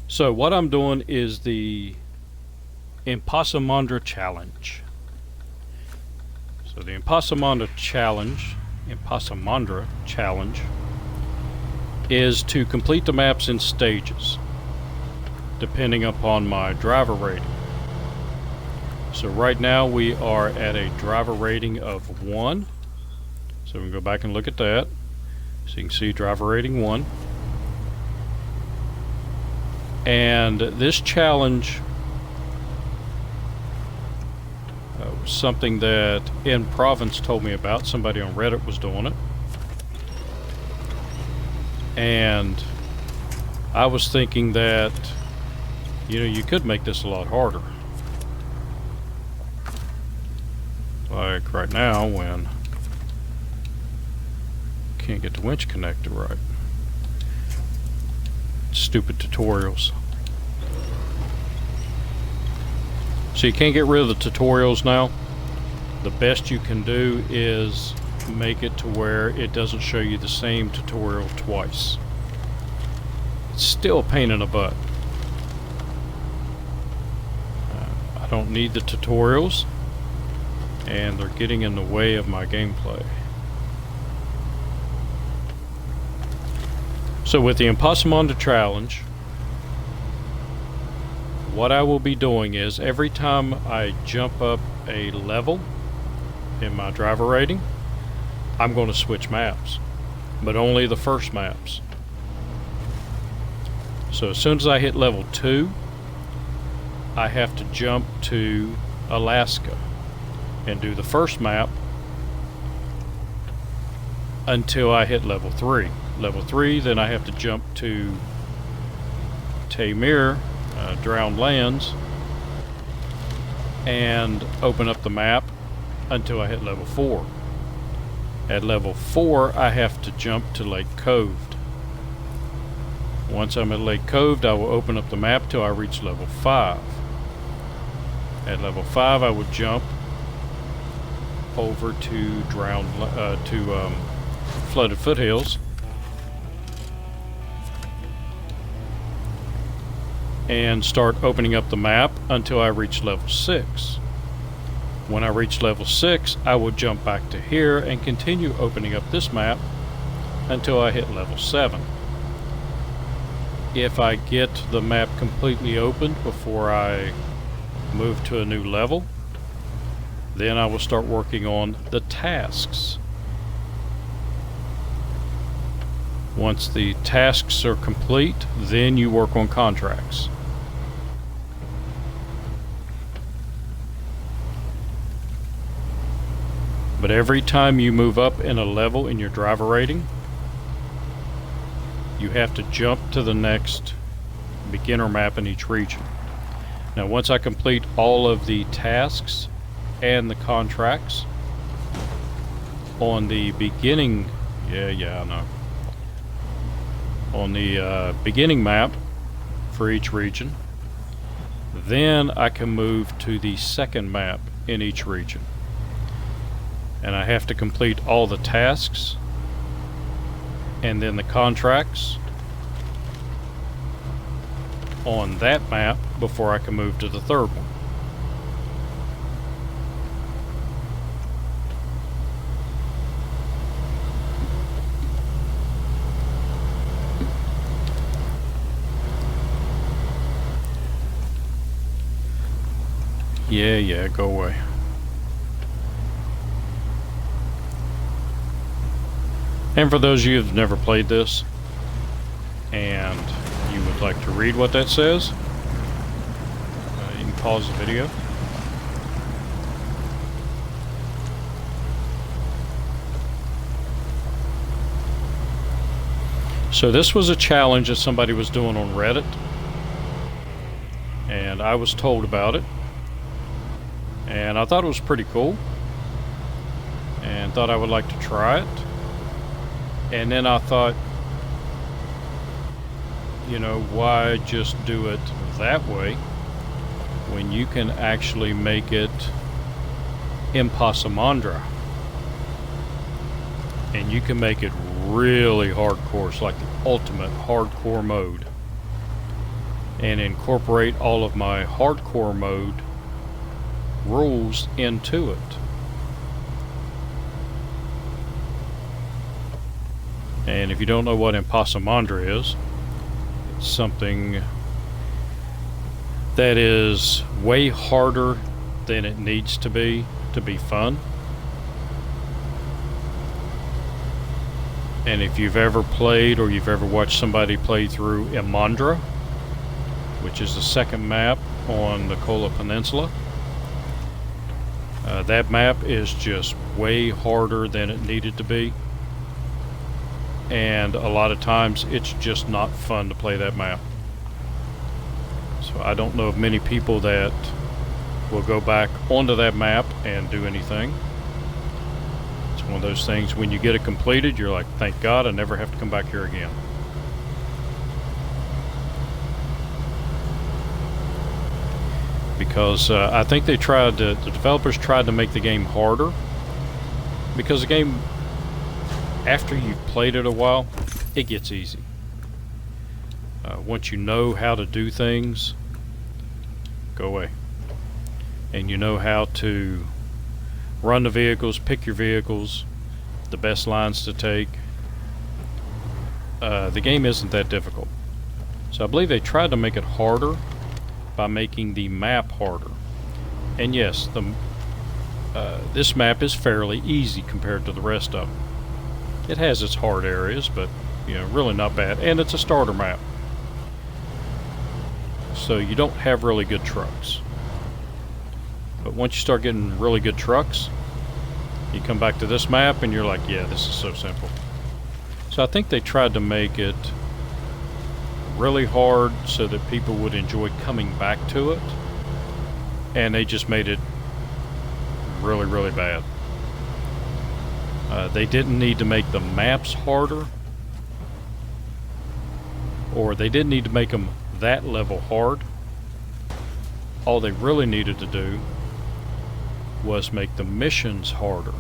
So what I'm doing is the ImpossImandra challenge. So the ImpossImandra challenge is to complete the maps in stages, depending upon my driver rating. So right now we are at a driver rating of 1. So we can go back and look at that. So you can see driver rating 1. And this challenge was something that In Province told me about. Somebody on Reddit was doing it. And I was thinking that, you could make this a lot harder. Like right now when can't get the winch connected right. Stupid tutorials. So you can't get rid of the tutorials now. The best you can do is make it to where it doesn't show you the same tutorial twice. It's still a pain in the butt. I don't need the tutorials, and they're getting in the way of my gameplay. So with the ImpossImandra challenge, what I will be doing is every time I jump up a level in my driver rating, I'm going to switch maps, but only the first maps. So as soon as I hit level 2, I have to jump to Alaska and do the first map until I hit level 3. Level 3, then I have to jump to Tamir, Drowned Lands, and open up the map until I hit level 4. At level 4, I have to jump to Lake Coved. Once I'm at Lake Coved, I will open up the map till I reach level 5. At level 5, I would jump over to Flooded Foothills, and start opening up the map until I reach level 6. When I reach level 6, I will jump back to here and continue opening up this map until I hit level 7. If I get the map completely opened before I move to a new level, then I will start working on the tasks. Once the tasks are complete, then you work on contracts. But every time you move up in a level in your driver rating, you have to jump to the next beginner map in each region. Now once I complete all of the tasks and the contracts on the beginning, on the beginning map for each region, then I can move to the second map in each region. And I have to complete all the tasks and then the contracts on that map before I can move to the third one. Yeah, go away. And for those of you who've never played this and you would like to read what that says, you can pause the video. So this was a challenge that somebody was doing on Reddit, and I was told about it, and I thought it was pretty cool and thought I would like to try it. And then I thought, why just do it that way when you can actually make it ImpossImandra, and you can make it really hardcore. It's like the ultimate hardcore mode. and incorporate all of my hardcore mode rules into it. And if you don't know what ImpossImandra is, it's something that is way harder than it needs to be fun. And if you've ever played or you've ever watched somebody play through Imandra, which is the second map on the Kola Peninsula, that map is just way harder than it needed to be. And a lot of times it's just not fun to play that map. So I don't know of many people that will go back onto that map and do anything. It's one of those things, when you get it completed, you're like, thank God I never have to come back here again. Because I think the developers tried to make the game harder, because the game, after you've played it a while, it gets easy. Once you know how to do things, go away. And you know how to run the vehicles, pick your vehicles, the best lines to take. The game isn't that difficult. So I believe they tried to make it harder by making the map harder. And yes, this map is fairly easy compared to the rest of them. It has its hard areas, but really not bad. And it's a starter map, so you don't have really good trucks. But once you start getting really good trucks, you come back to this map and you're like, yeah, this is so simple. So I think they tried to make it really hard so that people would enjoy coming back to it, and they just made it really, really bad. They didn't need to make the maps harder, or they didn't need to make them that level hard. All they really needed to do was make the missions harder.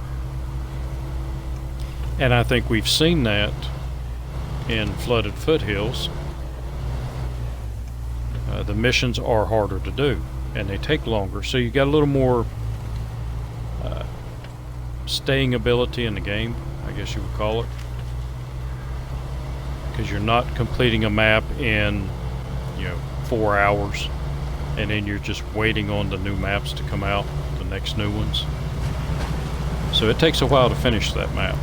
And I think we've seen that in Flooded Foothills. The missions are harder to do, and they take longer, so you got a little more staying ability in the game, I guess you would call it, because you're not completing a map in 4 hours and then you're just waiting on the new maps to come out, the next new ones. So it takes a while to finish that map.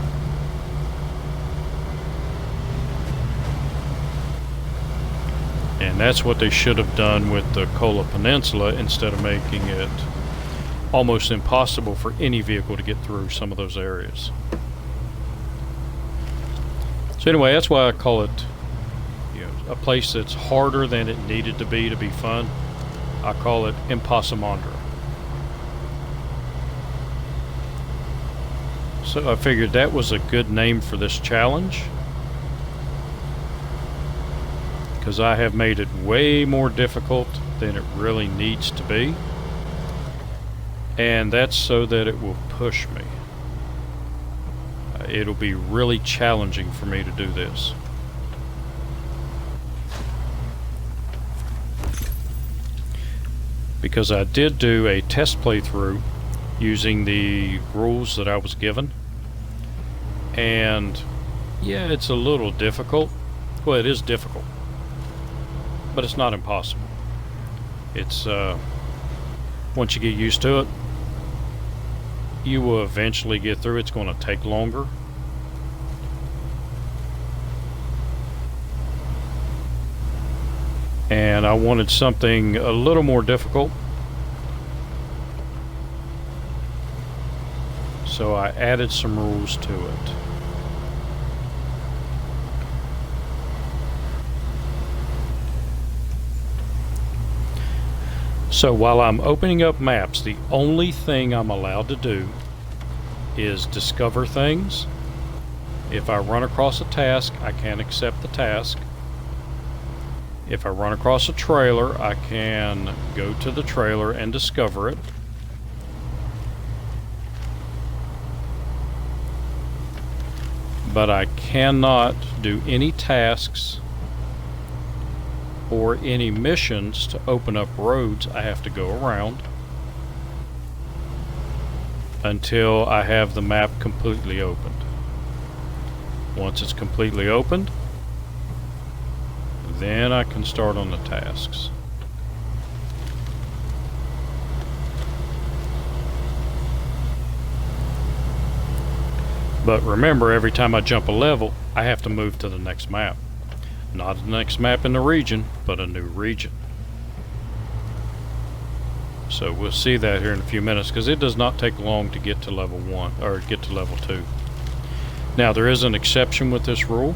And that's what they should have done with the Kola Peninsula, instead of making it almost impossible for any vehicle to get through some of those areas. So anyway, that's why I call it a place that's harder than it needed to be fun. I call it ImpossImandra. So I figured that was a good name for this challenge, because I have made it way more difficult than it really needs to be. And that's so that it will push me. It'll be really challenging for me to do this. Because I did do a test playthrough using the rules that I was given. And yeah, it's a little difficult. Well, it is difficult, but it's not impossible. It's once you get used to it, you will eventually get through. It's going to take longer. And I wanted something a little more difficult, so I added some rules to it. So while I'm opening up maps, the only thing I'm allowed to do is discover things. If I run across a task, I can accept the task. If I run across a trailer, I can go to the trailer and discover it. But I cannot do any tasks or any missions to open up roads, I have to go around until I have the map completely opened. Once it's completely opened, then I can start on the tasks. But remember, every time I jump a level, I have to move to the next map. Not the next map in the region, but a new region. So we'll see that here in a few minutes, because it does not take long to get to level 1, or get to level 2. Now there is an exception with this rule,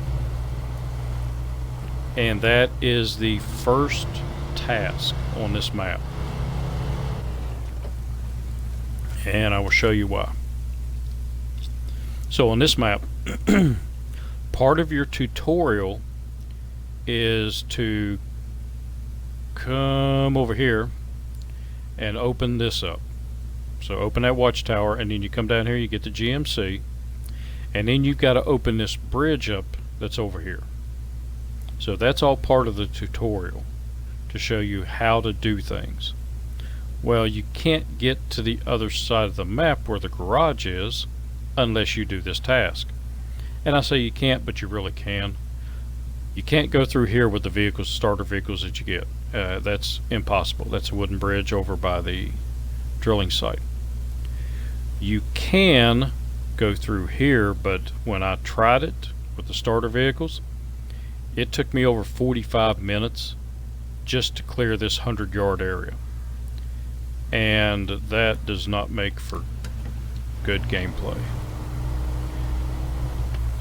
and that is the first task on this map. And I will show you why. So on this map, part of your tutorial is to come over here and open this up. So open that watchtower, and then you come down here, you get the GMC, and then you've got to open this bridge up that's over here. So that's all part of the tutorial to show you how to do things. Well, you can't get to the other side of the map where the garage is unless you do this task. And I say you can't, but you really can. You can't go through here with the vehicles, starter vehicles that you get. That's impossible. That's a wooden bridge over by the drilling site. You can go through here, but when I tried it with the starter vehicles, it took me over 45 minutes just to clear this 100-yard area. And that does not make for good gameplay.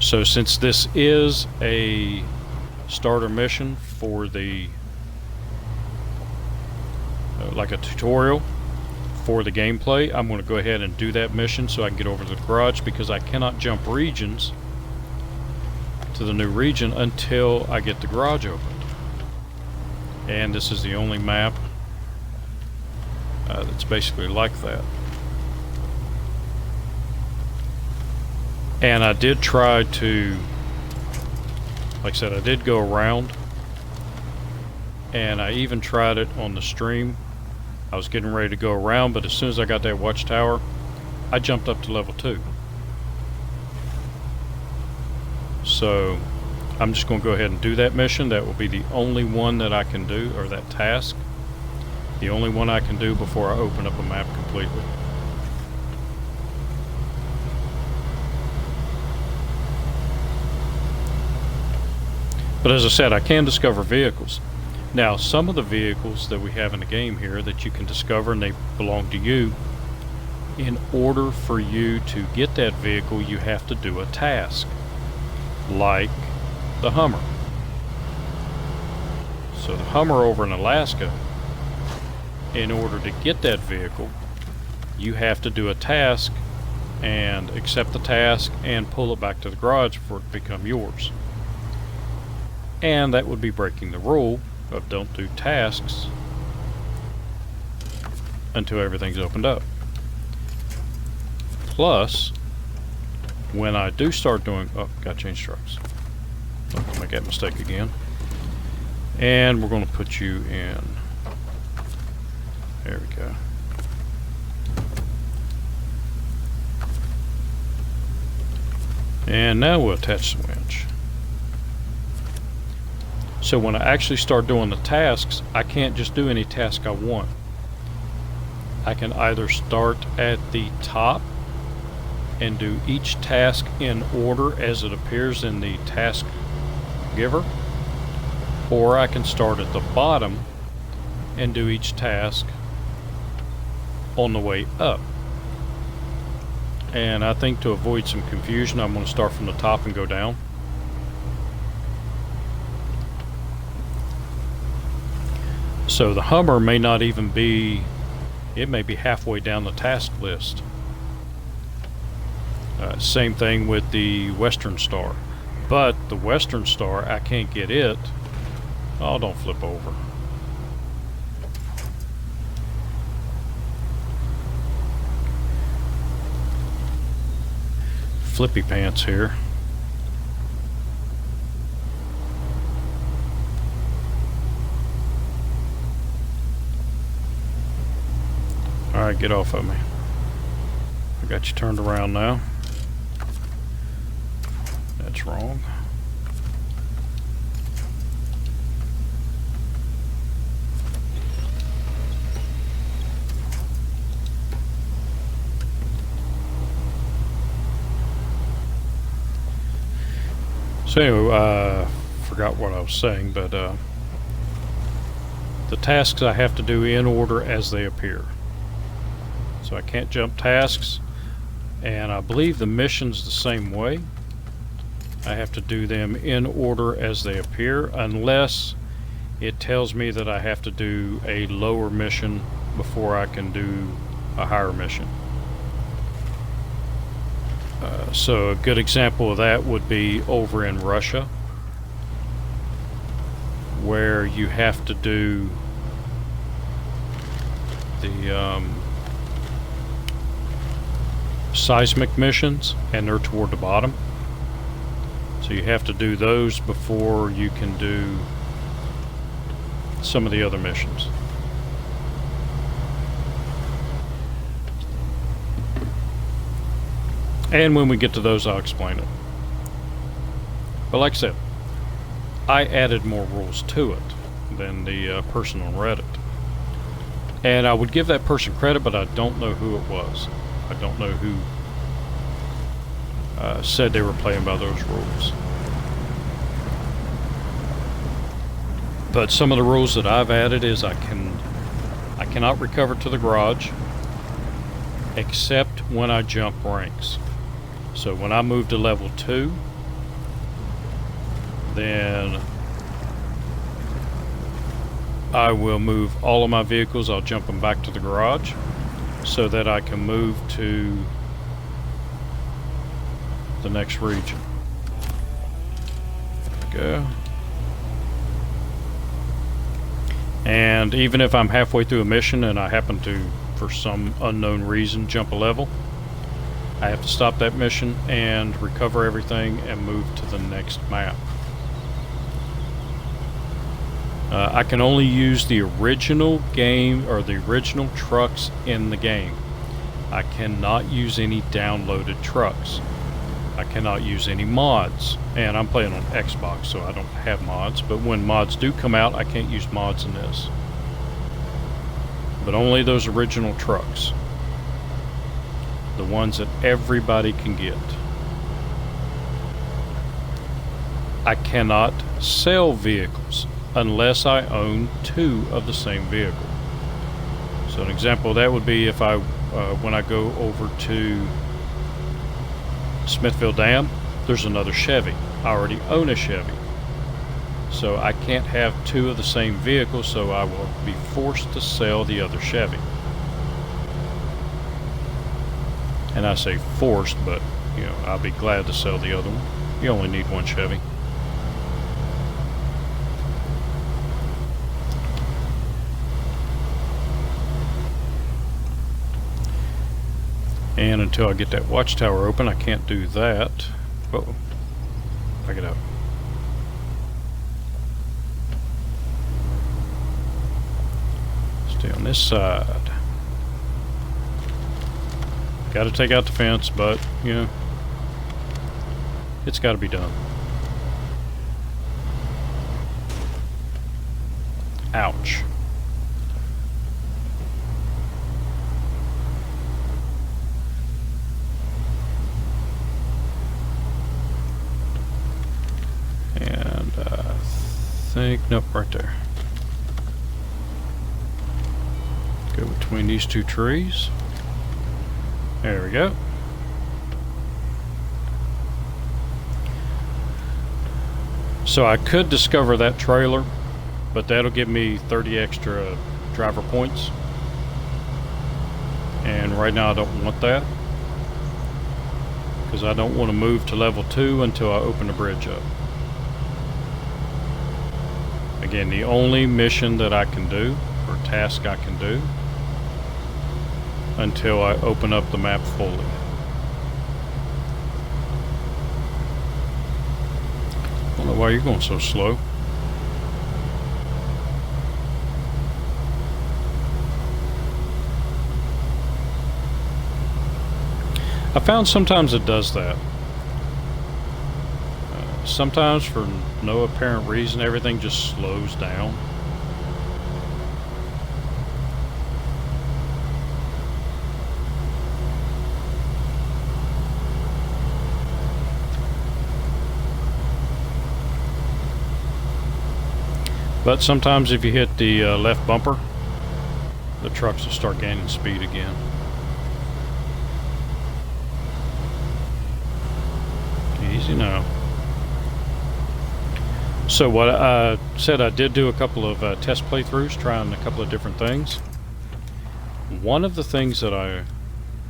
So since this is a starter mission for the like a tutorial for the gameplay, I'm going to go ahead and do that mission so I can get over to the garage, because I cannot jump regions to the new region until I get the garage opened. And this is the only map that's basically like that. And I did try to, like I said, I did go around, and I even tried it on the stream. I was getting ready to go around, but as soon as I got that watchtower, I jumped up to level 2. So I'm just going to go ahead and do that mission. That will be the only one that I can do, or that task, the only one I can do before I open up a map completely. But as I said, I can discover vehicles. Now, some of the vehicles that we have in the game here that you can discover, and they belong to you, in order for you to get that vehicle, you have to do a task. Like the Hummer. So the Hummer over in Alaska, in order to get that vehicle, you have to do a task and accept the task and pull it back to the garage for it to become yours. And that would be breaking the rule of don't do tasks until everything's opened up. Plus, when I do start doing, oh, got to change trucks. Don't want to make that mistake again. And we're going to put you in. There we go. And now we'll attach the winch. So when I actually start doing the tasks, I can't just do any task I want. I can either start at the top and do each task in order as it appears in the task giver, or I can start at the bottom and do each task on the way up. And I think to avoid some confusion, I'm going to start from the top and go down. So the Hummer may not even be, it may be halfway down the task list. Same thing with the Western Star. But the Western Star, I can't get it. Oh, don't flip over. Flippy pants here. Alright, get off of me. I got you turned around now. That's wrong. So anyway, forgot what I was saying, but the tasks I have to do in order as they appear. So I can't jump tasks, and I believe the mission's the same way. I have to do them in order as they appear, unless it tells me that I have to do a lower mission before I can do a higher mission. So a good example of that would be over in Russia, where you have to do the seismic missions, and they're toward the bottom. So you have to do those before you can do some of the other missions. And when we get to those, I'll explain it. But like I said, I added more rules to it than the person on Reddit. And I would give that person credit, but I don't know who it was. I don't know who said they were playing by those rules. But some of the rules that I've added is I cannot recover to the garage except when I jump ranks. So when I move to level 2, then I will move all of my vehicles, I'll jump them back to the garage so that I can move to the next region. There we go. And even if I'm halfway through a mission and I happen to, for some unknown reason, jump a level, I have to stop that mission and recover everything and move to the next map. I can only use the original game or the original trucks in the game. I cannot use any downloaded trucks. I cannot use any mods, and I'm playing on Xbox, so I don't have mods, but when mods do come out, I can't use mods in this. But only those original trucks. The ones that everybody can get. I cannot sell vehicles unless I own 2 of the same vehicle. So an example of that would be if when I go over to Smithville Dam, there's another Chevy. I already own a Chevy. So I can't have 2 of the same vehicle, so I will be forced to sell the other Chevy. And I say forced, but you know, I'll be glad to sell the other one. You only need 1 Chevy. And until I get that watchtower open, I can't do that. Uh-oh. Back it up. Stay on this side. Got to take out the fence, but, you know, it's got to be done. Ouch. And I think, nope, right there. Go between these 2 trees. There we go. So I could discover that trailer, but that'll give me 30 extra driver points. And right now I don't want that, because I don't want to move to level 2 until I open the bridge up. Again, the only mission that I can do, or task I can do, until I open up the map fully. I don't know why you're going so slow. I found sometimes it does that. Sometimes for no apparent reason, everything just slows down. But sometimes if you hit the left bumper, the trucks will start gaining speed again. Easy now. So what I said, I did do a couple of test playthroughs trying a couple of different things. One of the things that I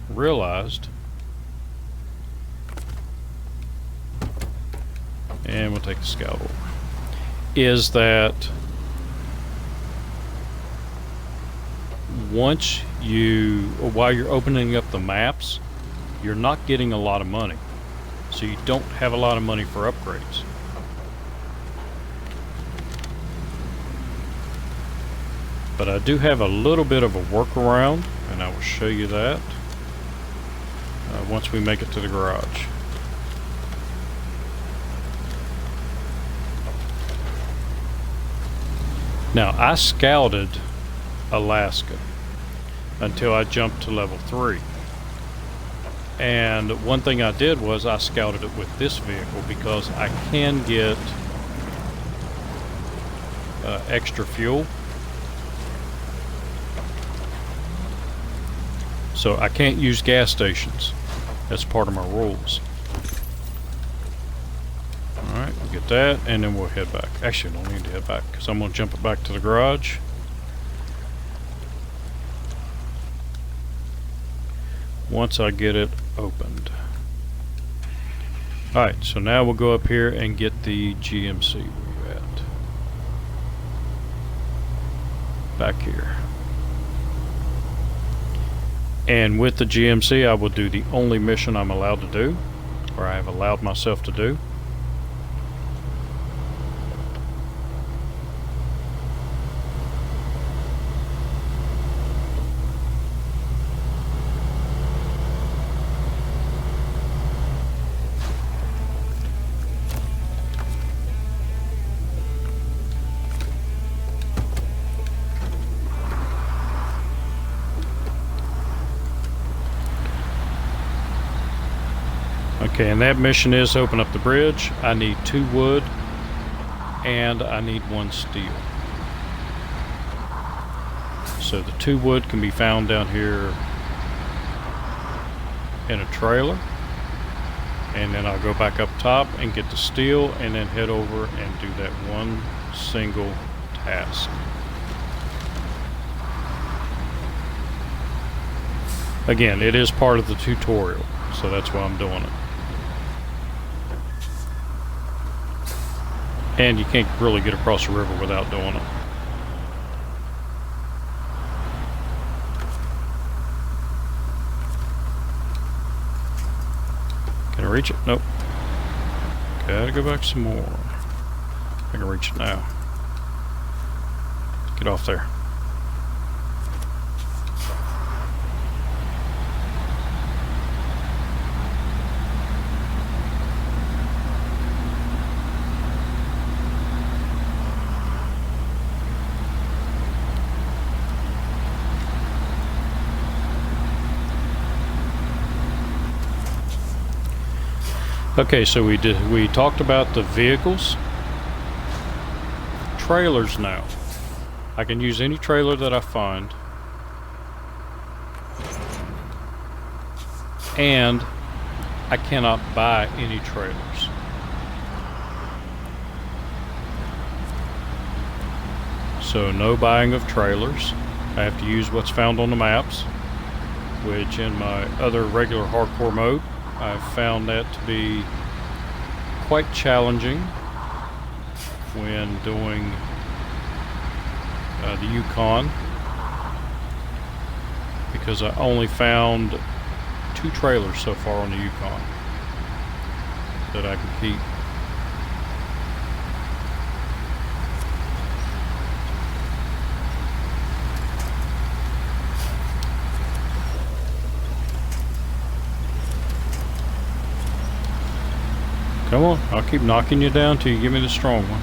realized, and we'll take the scout over, is that while you're opening up the maps, you're not getting a lot of money. So you don't have a lot of money for upgrades. But I do have a little bit of a workaround, and I will show you that once we make it to the garage. Now, I scouted Alaska until I jumped to level 3. And one thing I did was I scouted it with this vehicle because I can get extra fuel. So I can't use gas stations. That's part of my rules. Alright, we'll get that and then we'll head back. Actually, I don't need to head back because I'm going to jump it back to the garage. Once I get it opened. Alright, so now we'll go up here and get the GMC. Where you at? Back here. And with the GMC, I will do the only mission I'm allowed to do, or I have allowed myself to do. Okay, and that mission is open up the bridge. I need 2 wood and I need 1 steel. So the 2 wood can be found down here in a trailer. And then I'll go back up top and get the steel and then head over and do that one single task. Again, it is part of the tutorial, so that's why I'm doing it. And you can't really get across the river without doing it. Can I reach it? Nope. Gotta go back some more. I can reach it now. Get off there. Okay, so we talked about the vehicles. Trailers now. I can use any trailer that I find. And I cannot buy any trailers. So no buying of trailers. I have to use what's found on the maps, which in my other regular hardcore mode, I've found that to be quite challenging when doing the Yukon, because I only found 2 trailers so far on the Yukon that I can keep. Come on, I'll keep knocking you down till you give me the strong one.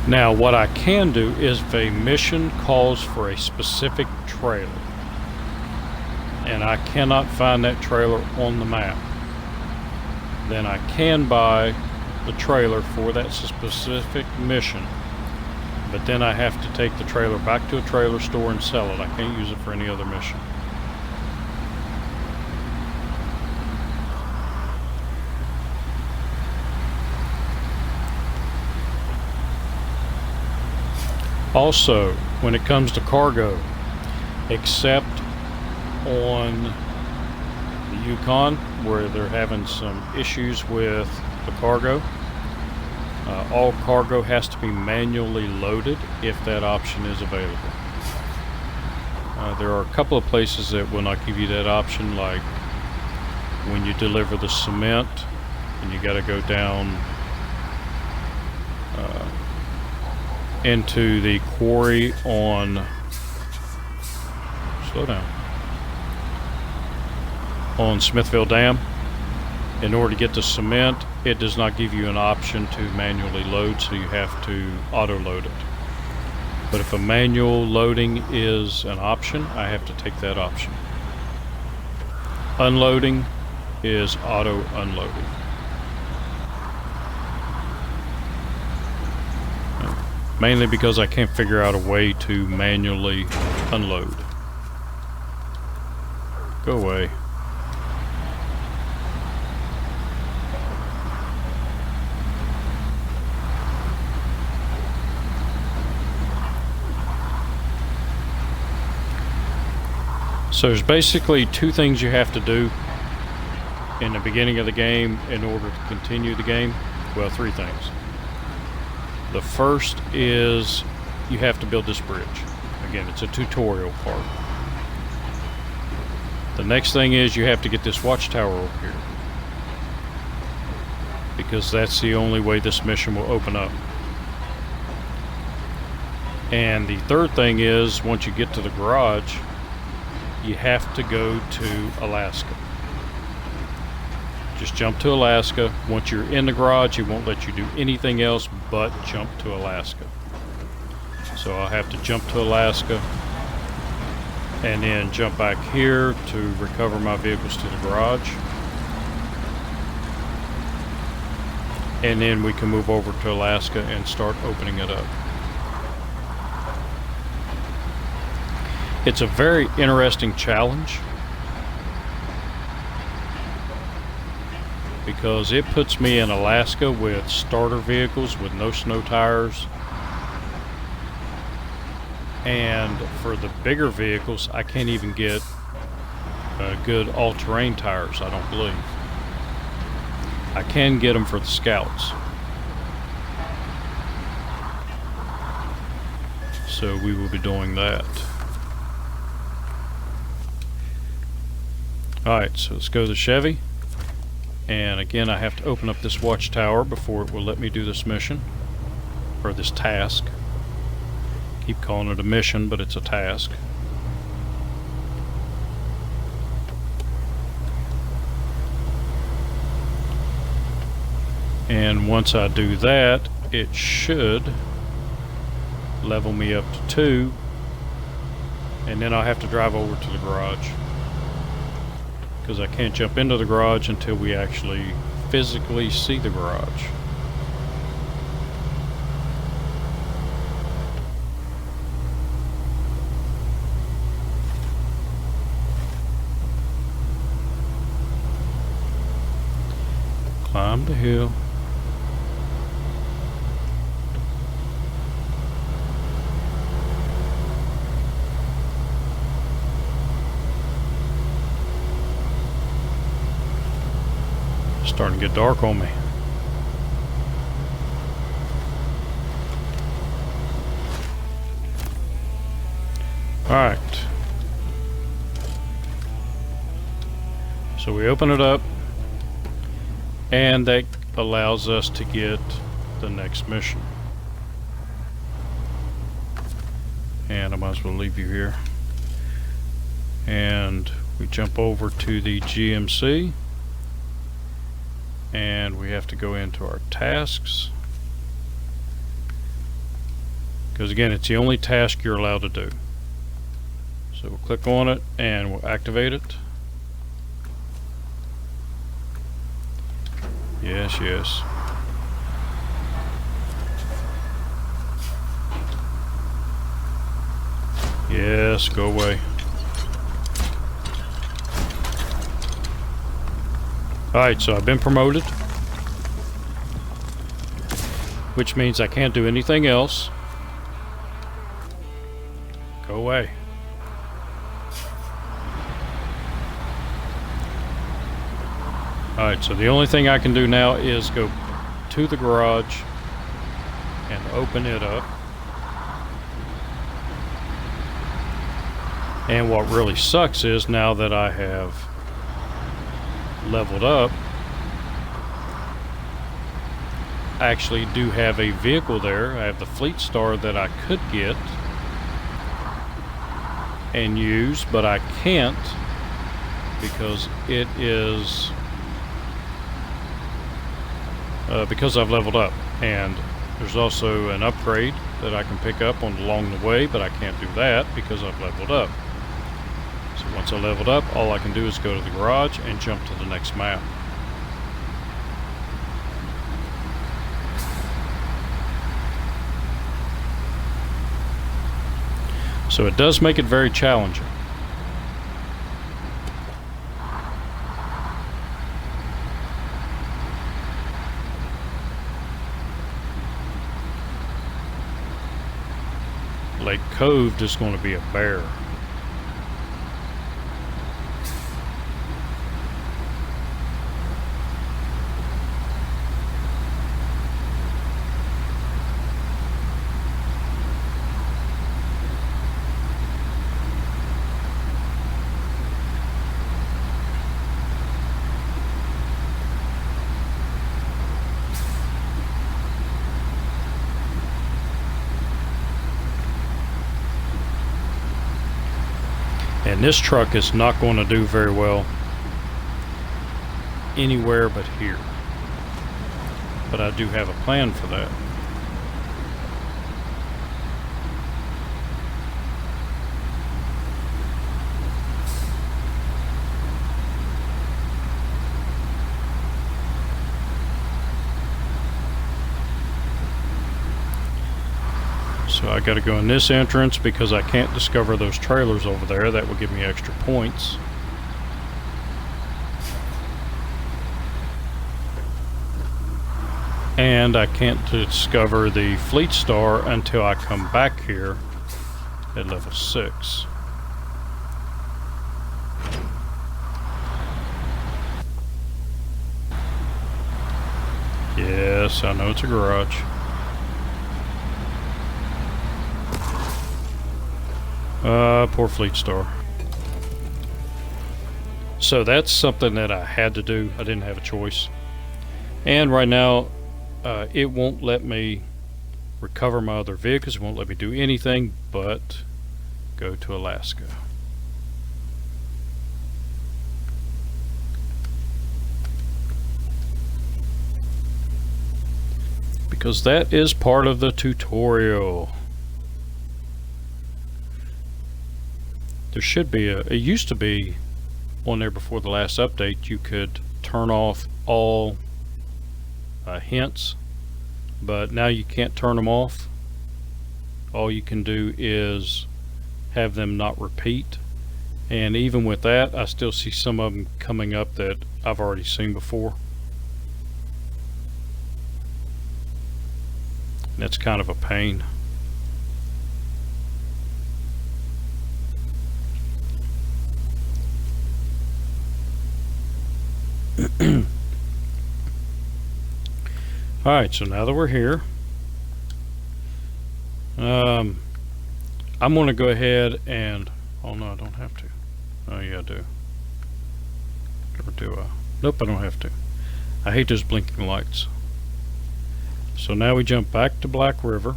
Now, what I can do is if a mission calls for a specific trailer, and I cannot find that trailer on the map, then I can buy the trailer for that specific mission, but then I have to take the trailer back to a trailer store and sell it. I can't use it for any other mission. Also, when it comes to cargo, except on the Yukon where they're having some issues with the cargo, all cargo has to be manually loaded if that option is available. There are a couple of places that will not give you that option, like when you deliver the cement and you got to go down into the quarry on, slow down, on Smithville Dam. In order to get the cement, it does not give you an option to manually load, so you have to auto load it. But if a manual loading is an option, I have to take that option. Unloading is auto unloading. Mainly because I can't figure out a way to manually unload. Go away. So there's basically two things you have to do in the beginning of the game in order to continue the game. Well, three things. The first is you have to build this bridge. Again, it's a tutorial part. The next thing is you have to get this watchtower over here, because that's the only way this mission will open up. And the third thing is, once you get to the garage, you have to go to Alaska. Just jump to Alaska. Once you're in the garage, it won't let you do anything else but jump to Alaska. So I'll have to jump to Alaska and then jump back here to recover my vehicles to the garage. And then we can move over to Alaska and start opening it up. It's a very interesting challenge, because it puts me in Alaska with starter vehicles with no snow tires, and for the bigger vehicles I can't even get good all-terrain tires, I don't believe. I can get them for the Scouts. So we will be doing that. Alright, so let's go to the Chevy. And again, I have to open up this watchtower before it will let me do this mission, or this task. Keep calling it a mission, but it's a task. And once I do that, it should level me up to 2, and then I'll have to drive over to the garage, because I can't jump into the garage until we actually physically see the garage. Climb the hill. Starting to get dark on me. Alright. So we open it up, and that allows us to get the next mission. And I might as well leave you here. And we jump over to the GMC. And we have to go into our tasks. Because again, it's the only task you're allowed to do. So we'll click on it and we'll activate it. Yes, yes. Yes, go away. Alright, so I've been promoted, which means I can't do anything else. Go away. Alright, so the only thing I can do now is go to the garage and open it up. And what really sucks is now that I have leveled up, I actually do have a vehicle there. I have the Fleet Star that I could get and use, but I can't because it is because I've leveled up. And there's also an upgrade that I can pick up along the way, but I can't do that because I've leveled up. So once I leveled up, all I can do is go to the garage and jump to the next map. So it does make it very challenging. Lake Cove is going to be a bear. And this truck is not going to do very well anywhere but here. But I do have a plan for that. So I got to go in this entrance because I can't discover those trailers over there. That will give me extra points. And I can't discover the Fleet Star until I come back here at level 6. Yes, I know it's a garage. Poor Fleet Star. So that's something that I had to do. I didn't have a choice. And right now, it won't let me recover my other vehicles. It won't let me do anything but go to Alaska. Because that is part of the tutorial. There should be it used to be on there before the last update, you could turn off all hints, but now you can't turn them off. All you can do is have them not repeat, and even with that, I still see some of them coming up that I've already seen before. And that's kind of a pain. Alright, so now that we're here, I'm going to go ahead and... Oh no, I don't have to. Oh yeah, I do. Or do I? Nope, I don't have to. I hate those blinking lights. So now we jump back to Black River.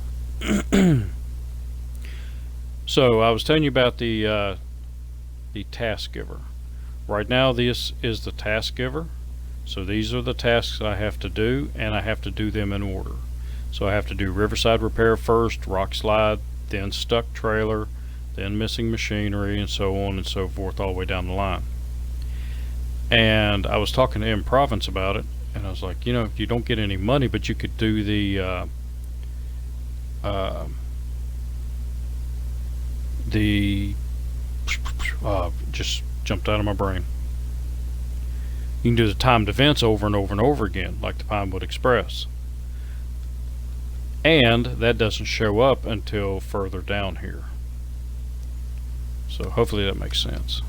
So I was telling you about the task giver. Right now this is the task giver. So these are the tasks I have to do, and I have to do them in order. So I have to do riverside repair first, rock slide, then stuck trailer, then missing machinery, and so on and so forth all the way down the line. And I was talking to M Province about it, and I was like, you know, you don't get any money, but you could do the just jumped out of my brain. You can do the timed events over and over and over again, like the Pinewood Express. And that doesn't show up until further down here. So hopefully that makes sense.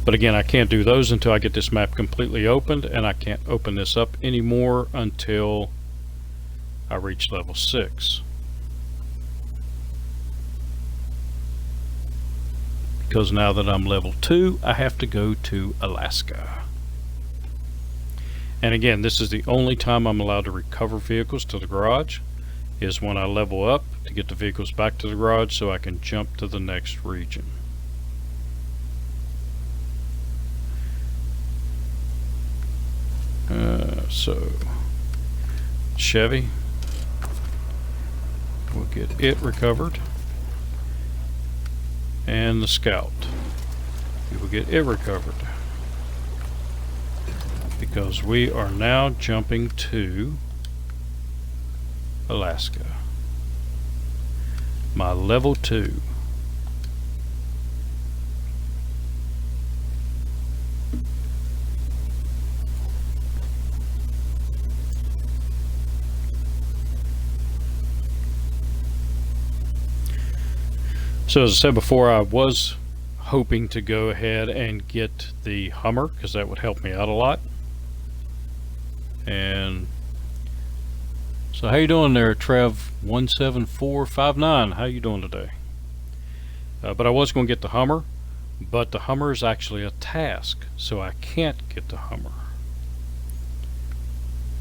But again, I can't do those until I get this map completely opened, and I can't open this up anymore until I reach level 6. Because now that I'm level 2, I have to go to Alaska. And again, this is the only time I'm allowed to recover vehicles to the garage, is when I level up to get the vehicles back to the garage so I can jump to the next region. So Chevy, we'll get it recovered, and the Scout, we will get it recovered, because we are now jumping to Alaska. My level 2. So as I said before, I was hoping to go ahead and get the Hummer, because that would help me out a lot. And so how you doing there, Trev17459? How you doing today? But I was going to get the Hummer, but the Hummer is actually a task, so I can't get the Hummer.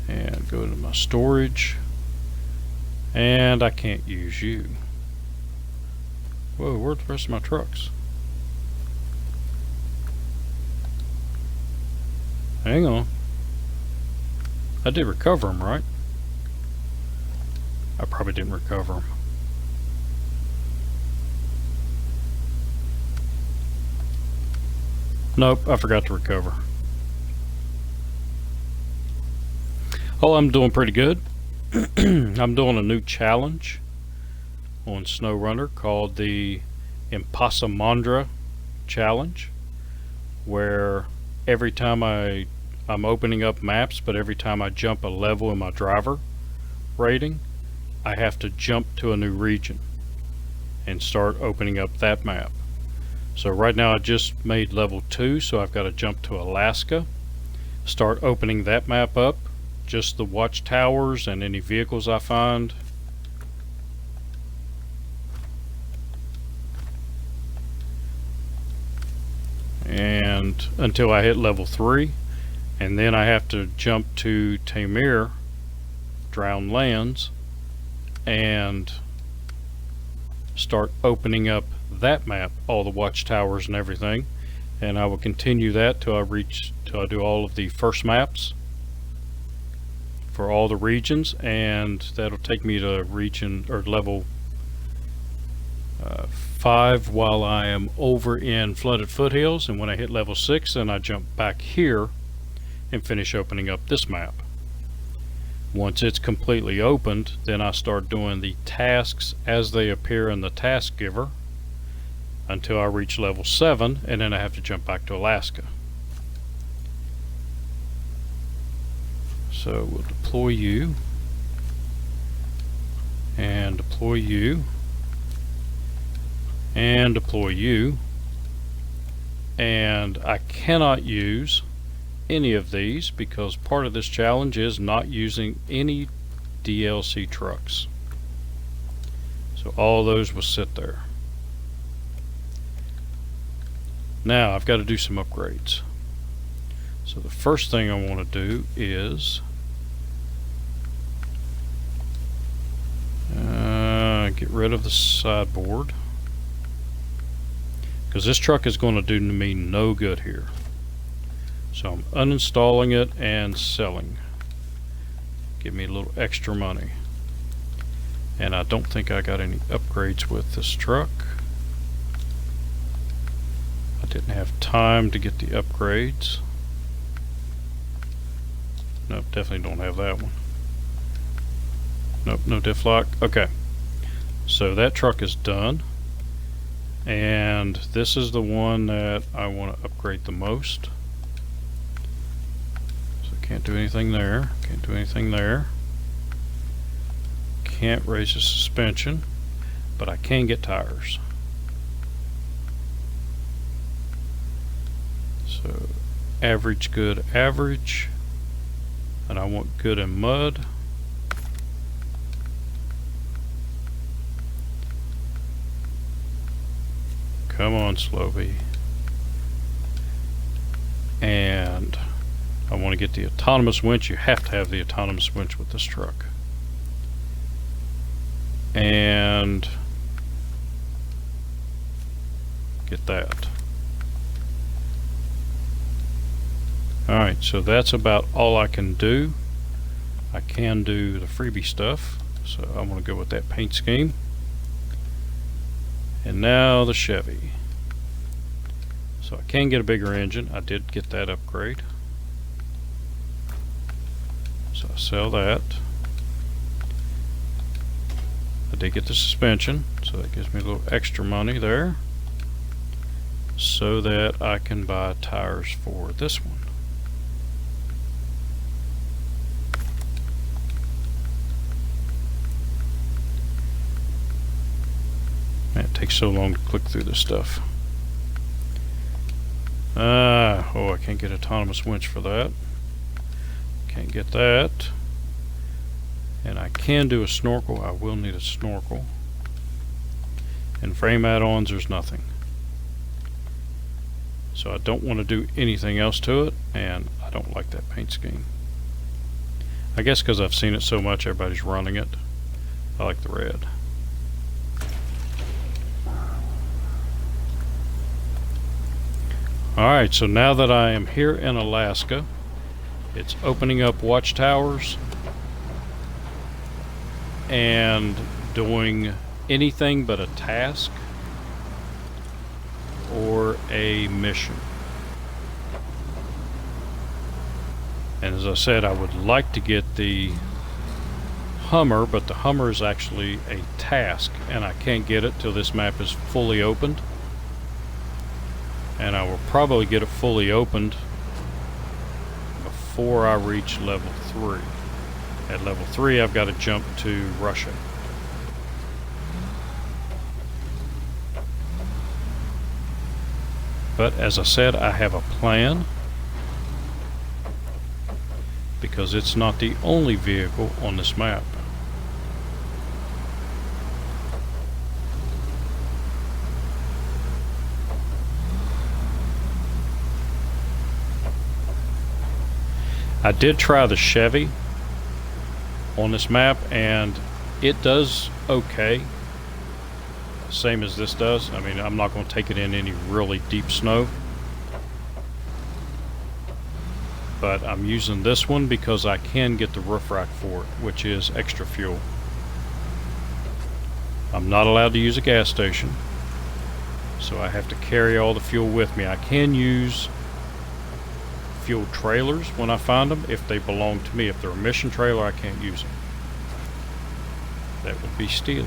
And go to my storage, and I can't use you. Whoa, where's the rest of my trucks? Hang on. I did recover them, right? I probably didn't recover them. Nope, I forgot to recover. Oh, I'm doing pretty good. I'm doing a new challenge on SnowRunner called the ImpossImandra challenge, where every time I'm opening up maps, but every time I jump a level in my driver rating, I have to jump to a new region and start opening up that map. So right now I just made level 2, so I've got to jump to Alaska, start opening that map up, just the watchtowers and any vehicles I find. And until I hit level 3, and then I have to jump to Tamir, Drowned Lands, and start opening up that map, all the watchtowers and everything. And I will continue that till I do all of the first maps for all the regions, and that'll take me to region or level 5 while I am over in Flooded Foothills, and when I hit level 6, then I jump back here and finish opening up this map. Once it's completely opened, then I start doing the tasks as they appear in the task giver until I reach level 7, and then I have to jump back to Alaska. So we'll deploy you, and deploy you, and deploy you, and I cannot use any of these because part of this challenge is not using any DLC trucks. So all those will sit there. Now I've got to do some upgrades. So the first thing I want to do is get rid of the sideboard, because this truck is going to do me no good here. So I'm uninstalling it and selling. Give me a little extra money. And I don't think I got any upgrades with this truck. I didn't have time to get the upgrades. Nope, definitely don't have that one. Nope, no diff lock. Okay. So that truck is done. And this is the one that I want to upgrade the most. So can't do anything there. Can't do anything there. Can't raise the suspension, but I can get tires. So average, good, average. And I want good in mud. Come on, Slovey. And I want to get the autonomous winch. You have to have the autonomous winch with this truck. And get that. Alright, so that's about all I can do. I can do the freebie stuff, so I'm going to go with that paint scheme. And now the Chevy. So I can get a bigger engine. I did get that upgrade. So I sell that. I did get the suspension, so that gives me a little extra money there, so that I can buy tires for this one. Man, it takes so long to click through this stuff. Oh, I can't get autonomous winch for that. Can't get that. And I can do a snorkel. I will need a snorkel. And frame add-ons, there's nothing. So I don't want to do anything else to it, and I don't like that paint scheme. I guess because I've seen it so much, everybody's running it. I like the red. Alright, so now that I am here in Alaska, it's opening up watchtowers and doing anything but a task or a mission. And as I said, I would like to get the Hummer, but the Hummer is actually a task, and I can't get it till this map is fully opened. And I will probably get it fully opened before I reach level 3. At level 3, I've got to jump to Russia. But as I said, I have a plan, because it's not the only vehicle on this map. I did try the Chevy on this map, and it does okay, same as this does. I mean, I'm not going to take it in any really deep snow, but I'm using this one because I can get the roof rack for it, which is extra fuel. I'm not allowed to use a gas station, so I have to carry all the fuel with me. I can use fuel trailers when I find them if they belong to me. If they're a mission trailer, I can't use them. That would be stealing.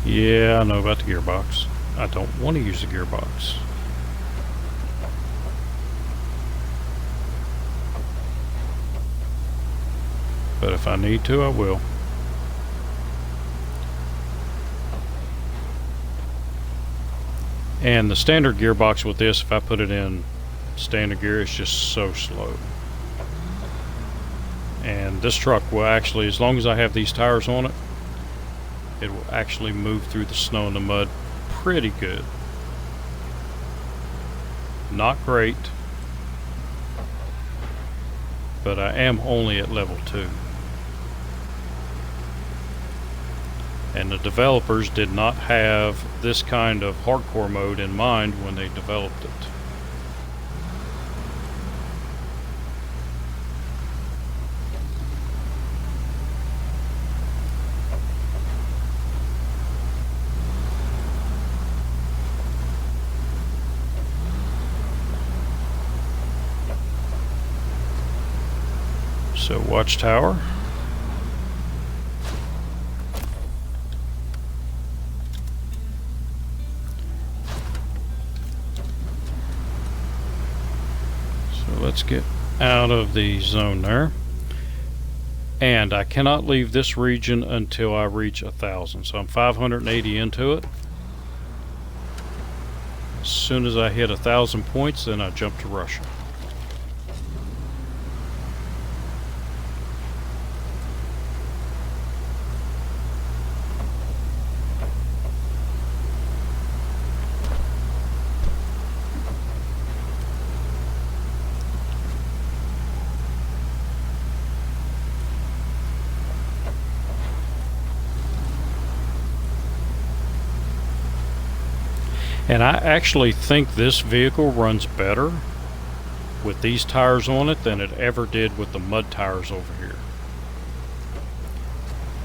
Yeah, I know about the gearbox. I don't want to use the gearbox. But if I need to, I will. And the standard gearbox with this, if I put it in standard gear, it's just so slow. And this truck will actually, as long as I have these tires on it, it will actually move through the snow and the mud pretty good. Not great, but I am only at level 2. And the developers did not have this kind of hardcore mode in mind when they developed it. So, watchtower. So let's get out of the zone there. And I cannot leave this region until I reach 1,000. So I'm 580 into it. As soon as I hit 1,000 points, then I jump to Russia. And I actually think this vehicle runs better with these tires on it than it ever did with the mud tires over here.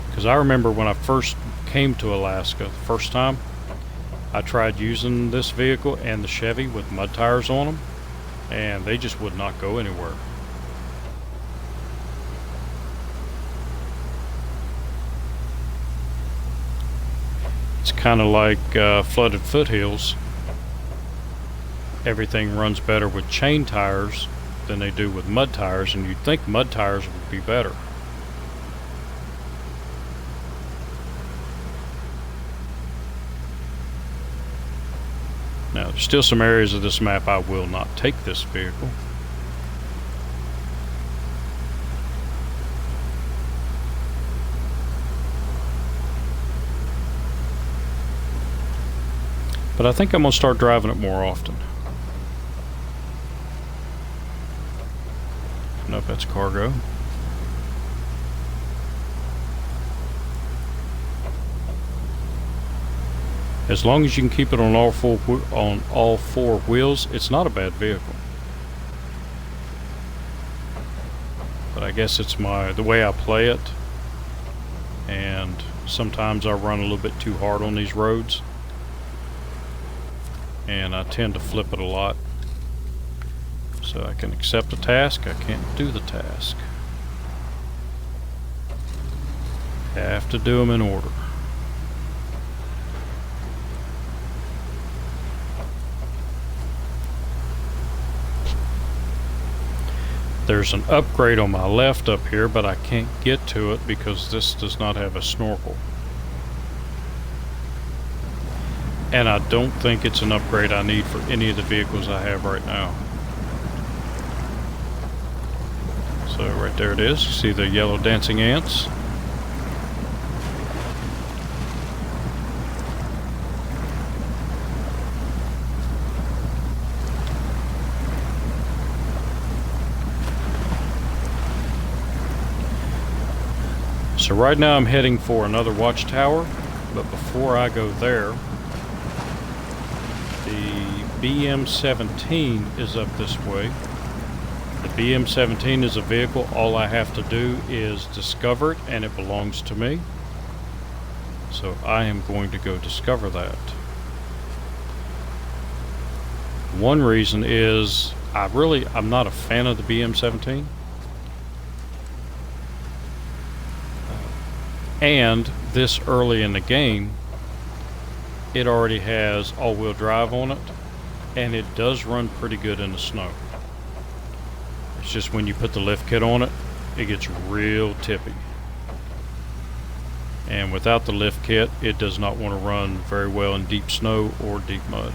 Because I remember when I first came to Alaska the first time, I tried using this vehicle and the Chevy with mud tires on them, and they just would not go anywhere. It's kind of like flooded foothills. Everything runs better with chain tires than they do with mud tires, and you'd think mud tires would be better. Now, there's still some areas of this map I will not take this vehicle. But I think I'm going to start driving it more often. Nope, that's cargo. As long as you can keep it on all four wheels, it's not a bad vehicle. But I guess it's the way I play it, and sometimes I run a little bit too hard on these roads. And I tend to flip it a lot. So I can accept a task, I can't do the task. Have to do them in order. There's an upgrade on my left up here, but I can't get to it because this does not have a snorkel. And I don't think it's an upgrade I need for any of the vehicles I have right now. So right there it is. You see the yellow dancing ants? So right now I'm heading for another watchtower, but before I go there, the BM-17 is up this way. The BM-17 is a vehicle. All I have to do is discover it, and it belongs to me. So I am going to go discover that. One reason is I'm not a fan of the BM-17. And this early in the game, it already has all-wheel drive on it, and it does run pretty good in the snow. It's just when you put the lift kit on it, it gets real tippy. And without the lift kit, it does not want to run very well in deep snow or deep mud.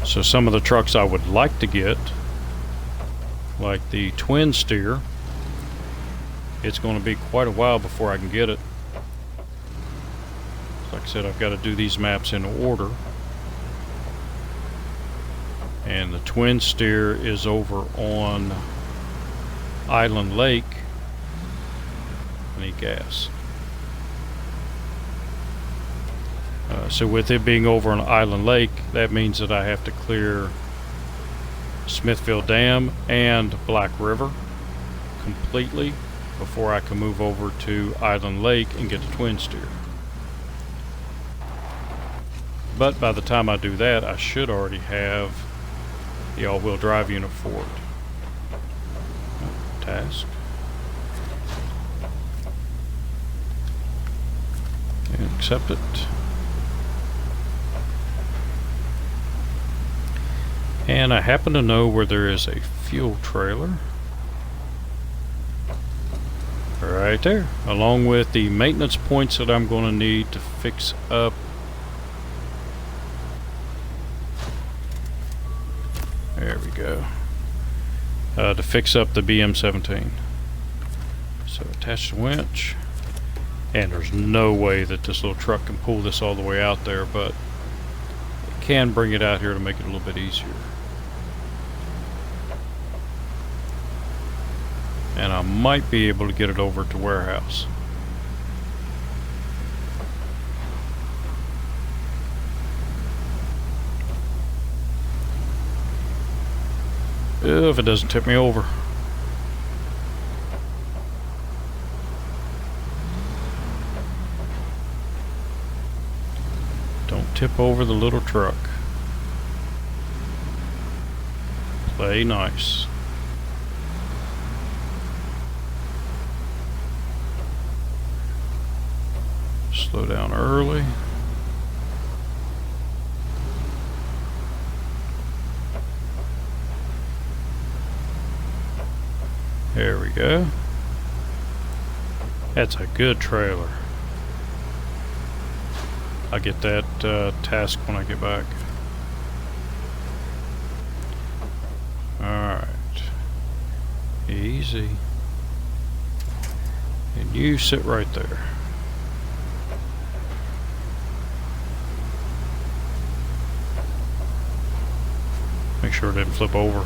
So some of the trucks I would like to get, like the twin steer, it's going to be quite a while before I can get it. Like I said, I've got to do these maps in order. And the twin steer is over on Island Lake. I need gas. So with it being over on Island Lake, that means that I have to clear Smithville Dam and Black River completely before I can move over to Island Lake and get the twin steer. But by the time I do that, I should already have the all-wheel drive unit for it. Task. And accept it. And I happen to know where there is a fuel trailer. Right there. Along with the maintenance points that I'm going to need to fix up. There we go. To fix up the BM17. So attach the winch. And there's no way that this little truck can pull this all the way out there, but it can bring it out here to make it a little bit easier. And I might be able to get it over to warehouse. If it doesn't tip me over. Don't tip over the little truck. Play nice. Slow down early. There we go. That's a good trailer. I'll get that task when I get back. Alright. Easy. And you sit right there. Make sure it didn't flip over.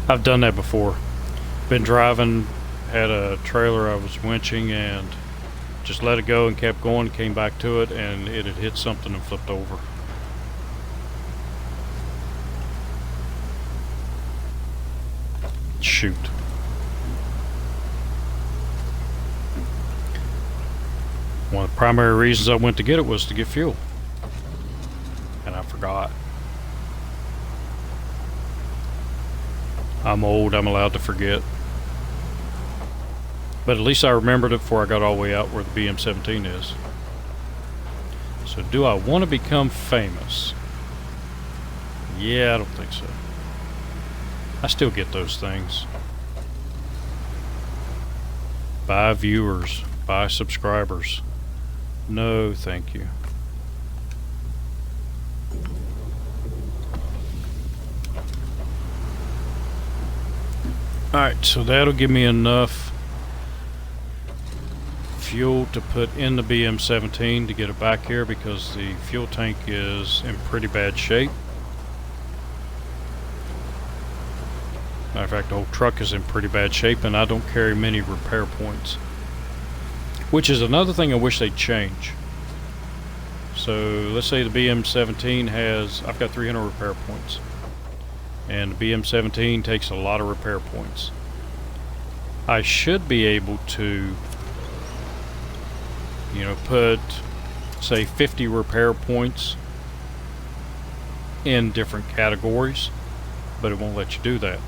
I've done that before. Been driving, had a trailer I was winching and just let it go and kept going, came back to it and it had hit something and flipped over. Shoot. One of the primary reasons I went to get it was to get fuel. And I forgot. I'm old, I'm allowed to forget. But at least I remembered it before I got all the way out where the BM17 is. So do I want to become famous? Yeah, I don't think so. I still get those things. Buy viewers, buy subscribers. No, thank you. Alright, so that'll give me enough fuel to put in the BM17 to get it back here because the fuel tank is in pretty bad shape. Matter of fact, the whole truck is in pretty bad shape and I don't carry many repair points. Which is another thing I wish they'd change. So let's say the BM17 has, I've got 300 repair points. And the BM17 takes a lot of repair points. I should be able to, you know, put, say, 50 repair points in different categories, but it won't let you do that.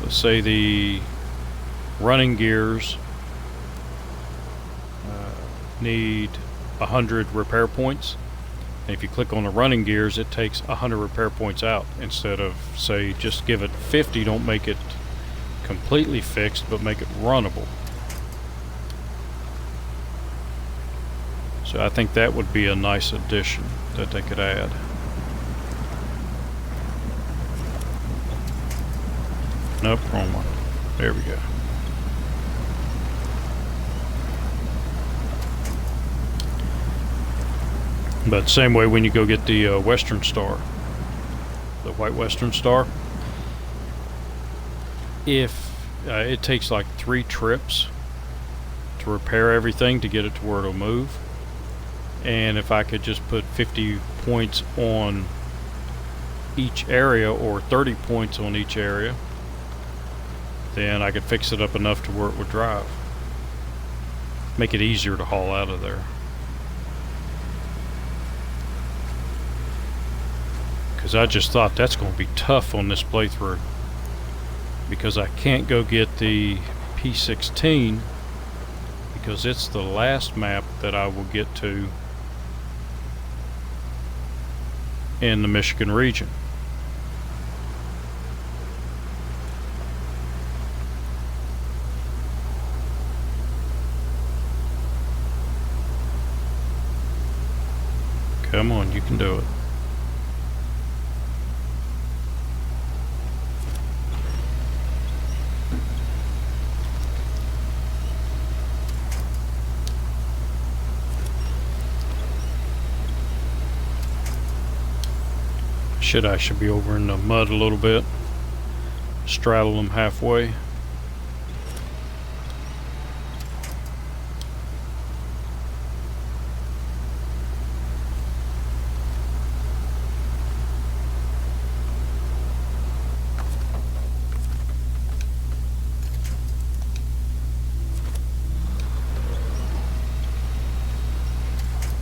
Let's say the running gears need 100 repair points. And if you click on the running gears, it takes 100 repair points out instead of, say, just give it 50, don't make it completely fixed, but make it runnable. So I think that would be a nice addition that they could add. Nope, wrong one. There we go. But same way when you go get the Western Star, the white Western Star, if it takes like 3 trips to repair everything to get it to where it'll move, and if I could just put 50 points on each area or 30 points on each area, then I could fix it up enough to where it would drive. Make it easier to haul out of there. Because I just thought that's going to be tough on this playthrough, because I can't go get the P16 because it's the last map that I will get to in the Michigan region. Come on, you can do it. I should be over in the mud a little bit. Straddle them halfway.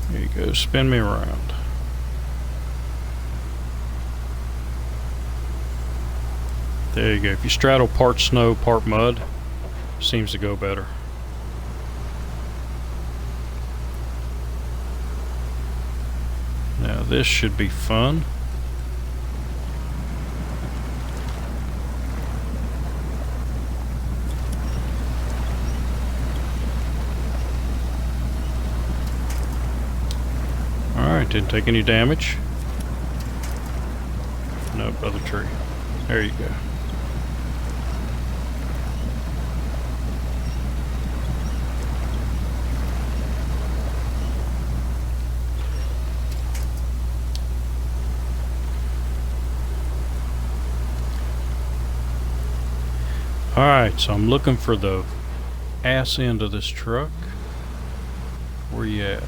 There you go, spin me around. There you go. If you straddle part snow, part mud, seems to go better. Now this should be fun. Alright, didn't take any damage. Nope, other tree. There you go. Alright, so I'm looking for the ass end of this truck. Where you at?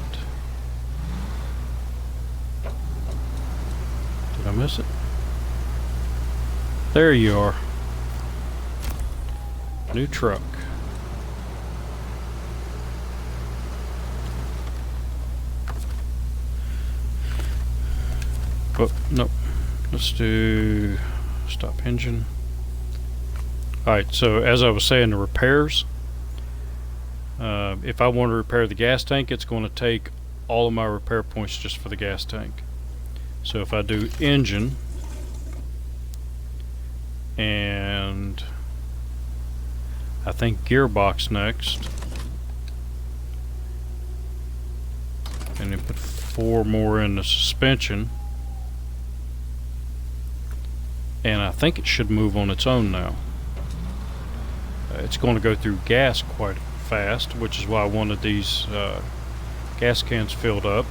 Did I miss it? There you are. New truck. Oh, nope. Let's do stop engine. Alright, so as I was saying, the repairs, if I want to repair the gas tank, it's going to take all of my repair points just for the gas tank. So if I do engine, and I think gearbox next, and then put 4 more in the suspension, and I think it should move on its own now. It's going to go through gas quite fast, which is why I wanted these gas cans filled up.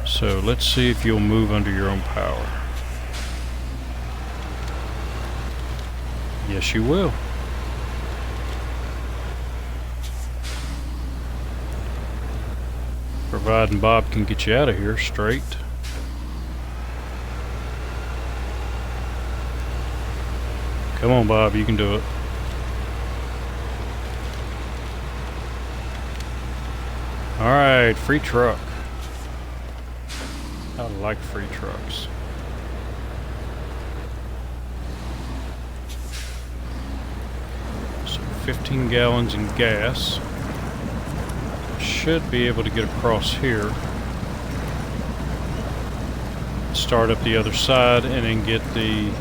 So let's see if you'll move under your own power. Yes, you will. Providing Bob can get you out of here straight. Come on, Bob, you can do it. Alright, free truck. I like free trucks. So 15 gallons in gas. Should be able to get across here. Start up the other side and then get the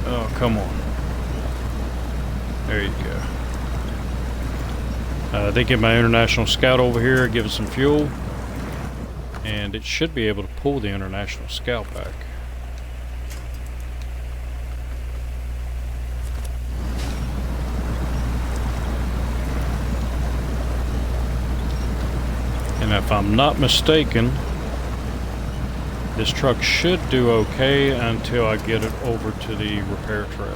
oh, come on. There you go. They get my International Scout over here, give it some fuel, and it should be able to pull the International Scout back. And if I'm not mistaken, this truck should do okay until I get it over to the repair trailer.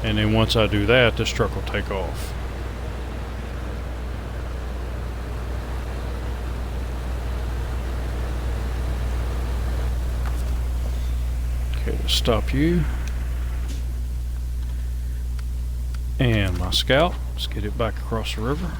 And then once I do that, this truck will take off. Okay, let's stop you. And my Scout. Let's get it back across the river.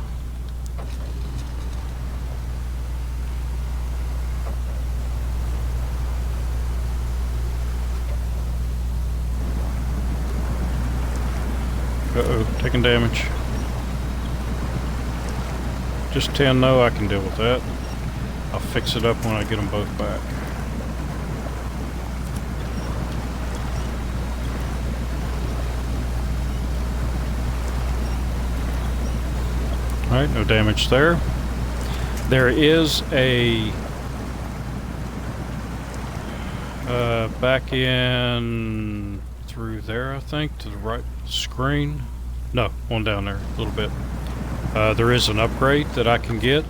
Uh-oh, taking damage. Just 10 though, I can deal with that. I'll fix it up when I get them both back. Alright, no damage there. There is a back in through there, I think, to the right screen. No, one down there a little bit. There is an upgrade that I can get,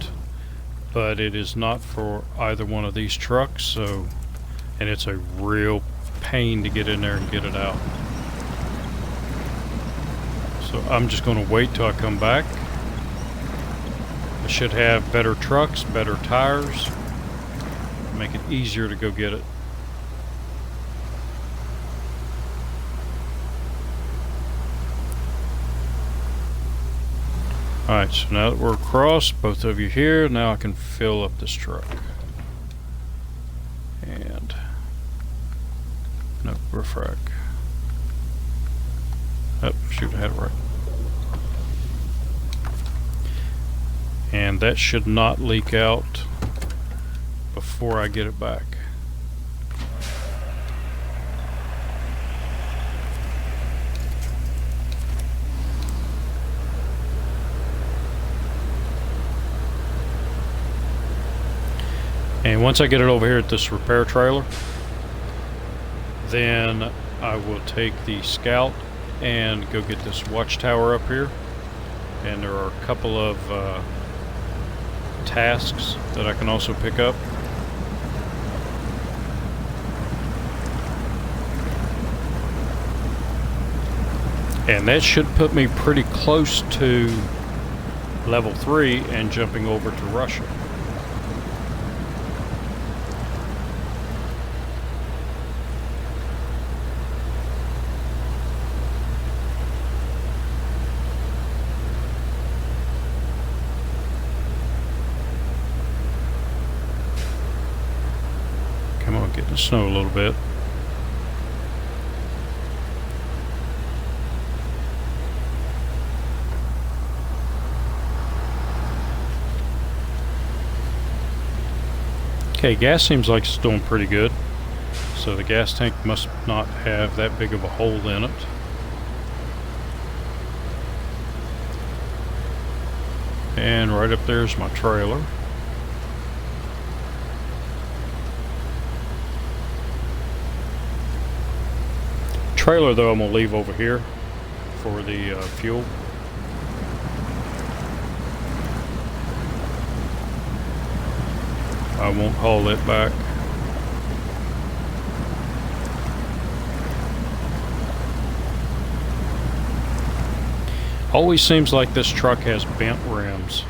but it is not for either one of these trucks, so, and it's a real pain to get in there and get it out. So I'm just going to wait till I come back. I should have better trucks, better tires, make it easier to go get it. Alright, so now that we're across, both of you here, now I can fill up this truck. And no, refract. Oh, shoot, I had it right. And that should not leak out before I get it back. And once I get it over here at this repair trailer, then I will take the Scout and go get this watchtower up here. And there are a couple of tasks that I can also pick up. And that should put me pretty close to level 3 and jumping over to Russia. Come on, get in the snow a little bit. Okay, gas seems like it's doing pretty good. So the gas tank must not have that big of a hole in it. And right up there is my trailer. Trailer though I'm going to leave over here for the fuel. I won't haul it back. Always seems like this truck has bent rims.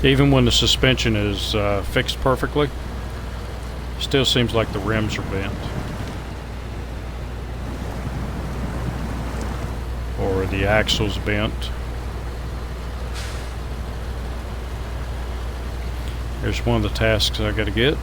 Even when the suspension is fixed perfectly, still seems like the rims are bent. Or the axle's bent. Here's one of the tasks I gotta get.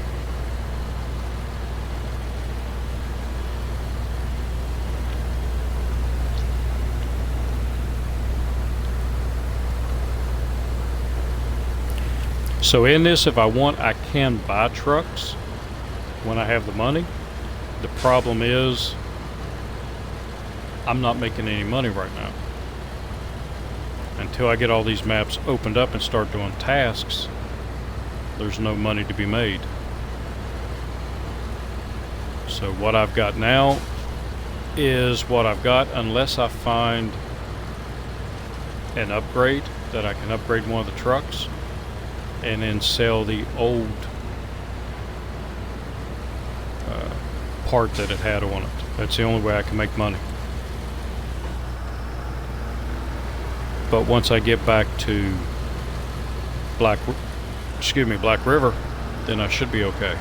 So in this, if I want, I can buy trucks when I have the money. The problem is I'm not making any money right now. Until I get all these maps opened up and start doing tasks, there's no money to be made. So what I've got now is what I've got, unless I find an upgrade that I can upgrade one of the trucks and then sell the old part that it had on it. That's the only way I can make money. But once I get back to Black River, then I should be okay.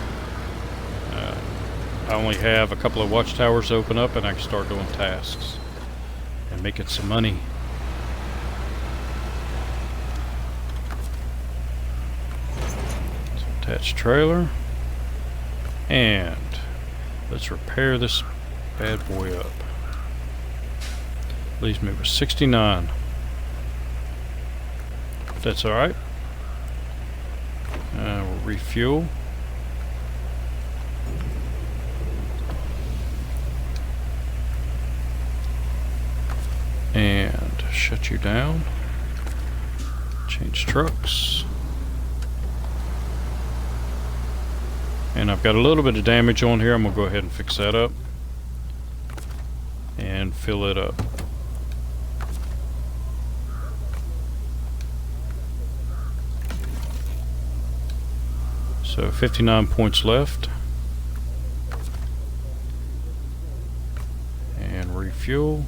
I only have a couple of watchtowers open up and I can start doing tasks and making some money. So attach trailer, and let's repair this bad boy up. Leaves me with 69. That's alright. We'll refuel. And shut you down. Change trucks. And I've got a little bit of damage on here. I'm going to go ahead and fix that up. And fill it up. So 59 points left. And refuel.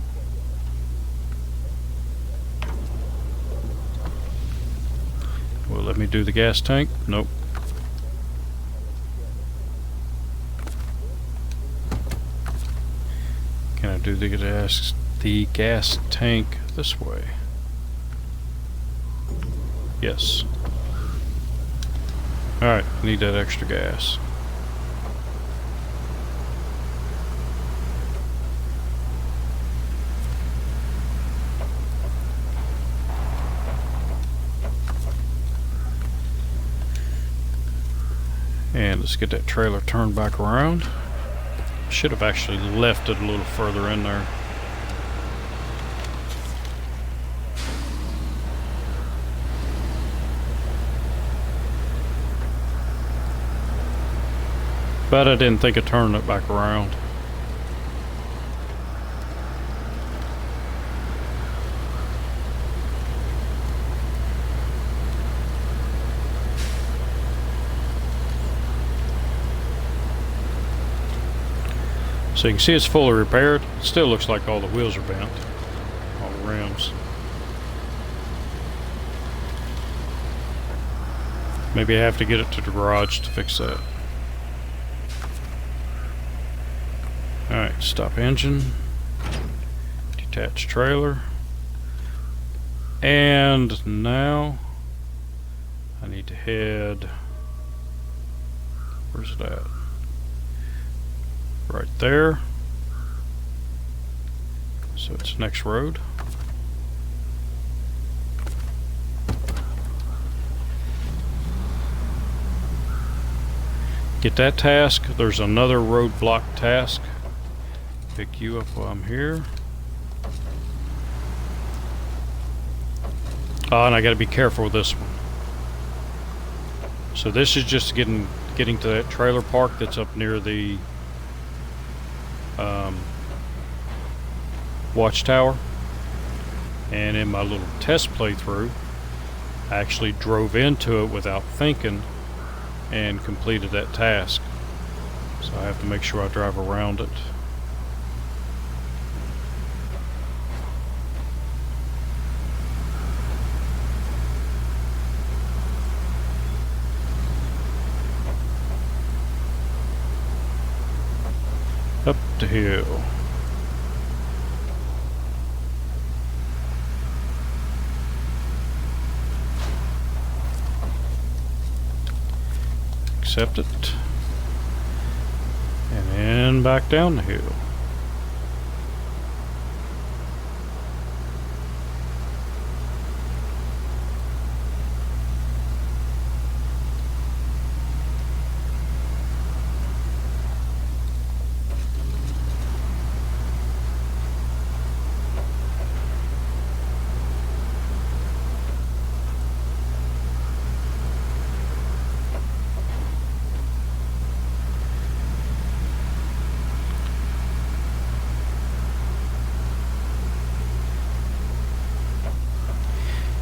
Will it let me do the gas tank? Nope. Can I do the gas tank this way? Yes. Alright, need that extra gas. And let's get that trailer turned back around. Should have actually left it a little further in there. But I didn't think of turning it back around. So you can see it's fully repaired. It still looks like all the wheels are bent, all the rims. Maybe I have to get it to the garage to fix that. Alright, stop engine, detach trailer, and now I need to head, where's it at? Right there. So it's next road. Get that task. There's another roadblock task. Pick you up while I'm here. Oh, and I got to be careful with this one. So this is just getting to that trailer park that's up near the watchtower. And in my little test playthrough, I actually drove into it without thinking and completed that task. So I have to make sure I drive around it. Up the hill. Accept it. And then back down the hill.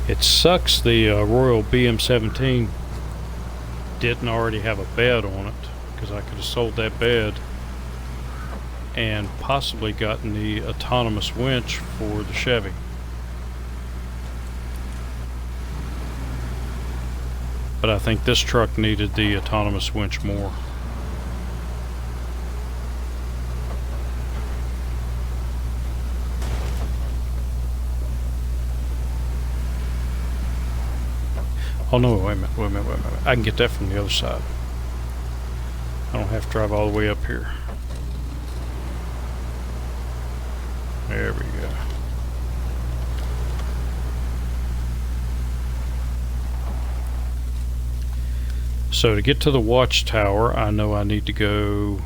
It sucks the Royal BM-17 didn't already have a bed on it, because I could have sold that bed and possibly gotten the autonomous winch for the Chevy. But I think this truck needed the autonomous winch more. Oh no, wait a minute. I can get that from the other side. I don't have to drive all the way up here. There we go. So to get to the watchtower, I know I need to go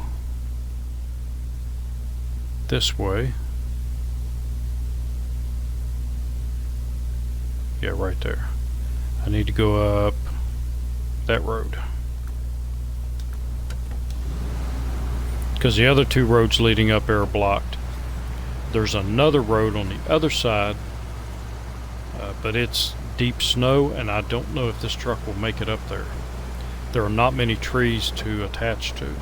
this way. Yeah, right there. I need to go up that road, because the other two roads leading up there are blocked. There's another road on the other side, but it's deep snow, and I don't know if this truck will make it up there. There are not many trees to attach to.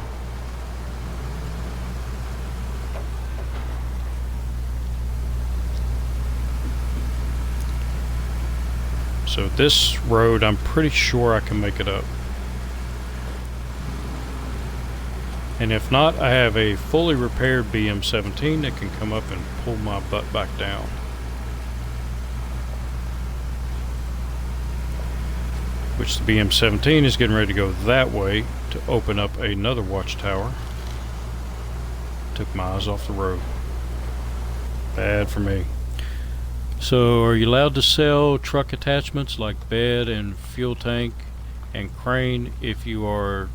So this road, I'm pretty sure I can make it up. And if not, I have a fully repaired BM-17 that can come up and pull my butt back down. Which the BM-17 is getting ready to go that way to open up another watchtower. Took my eyes off the road. Bad for me. So, are you allowed to sell truck attachments like bed and fuel tank and crane if you are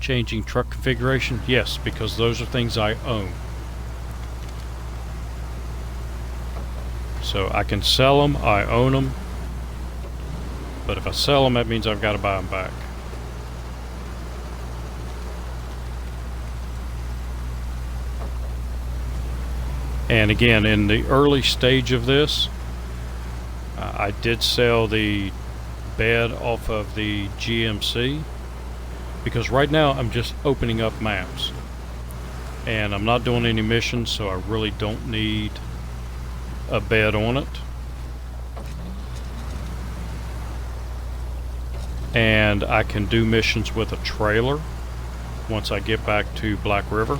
changing truck configuration? Yes, because those are things I own. So I can sell them, I own them, but if I sell them, that means I've got to buy them back. And again, in the early stage of this, I did sell the bed off of the GMC, because right now I'm just opening up maps and I'm not doing any missions, so I really don't need a bed on it. And I can do missions with a trailer once I get back to Black River,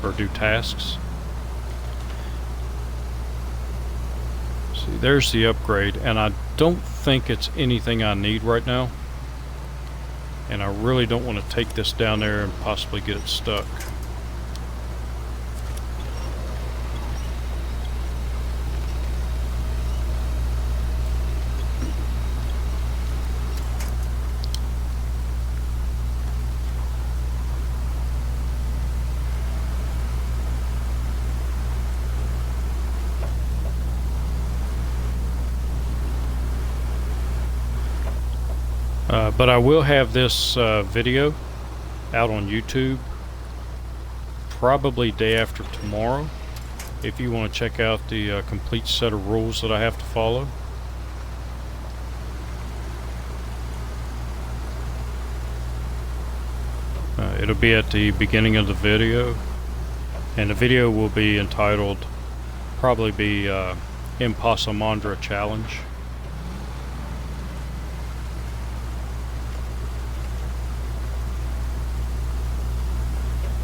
or do tasks. See, there's the upgrade, and I don't think it's anything I need right now. And I really don't want to take this down there and possibly get it stuck. But I will have this video out on YouTube probably day after tomorrow, if you want to check out the complete set of rules that I have to follow. It'll be at the beginning of the video, and the video will be entitled, probably be ImpossImandra Challenge.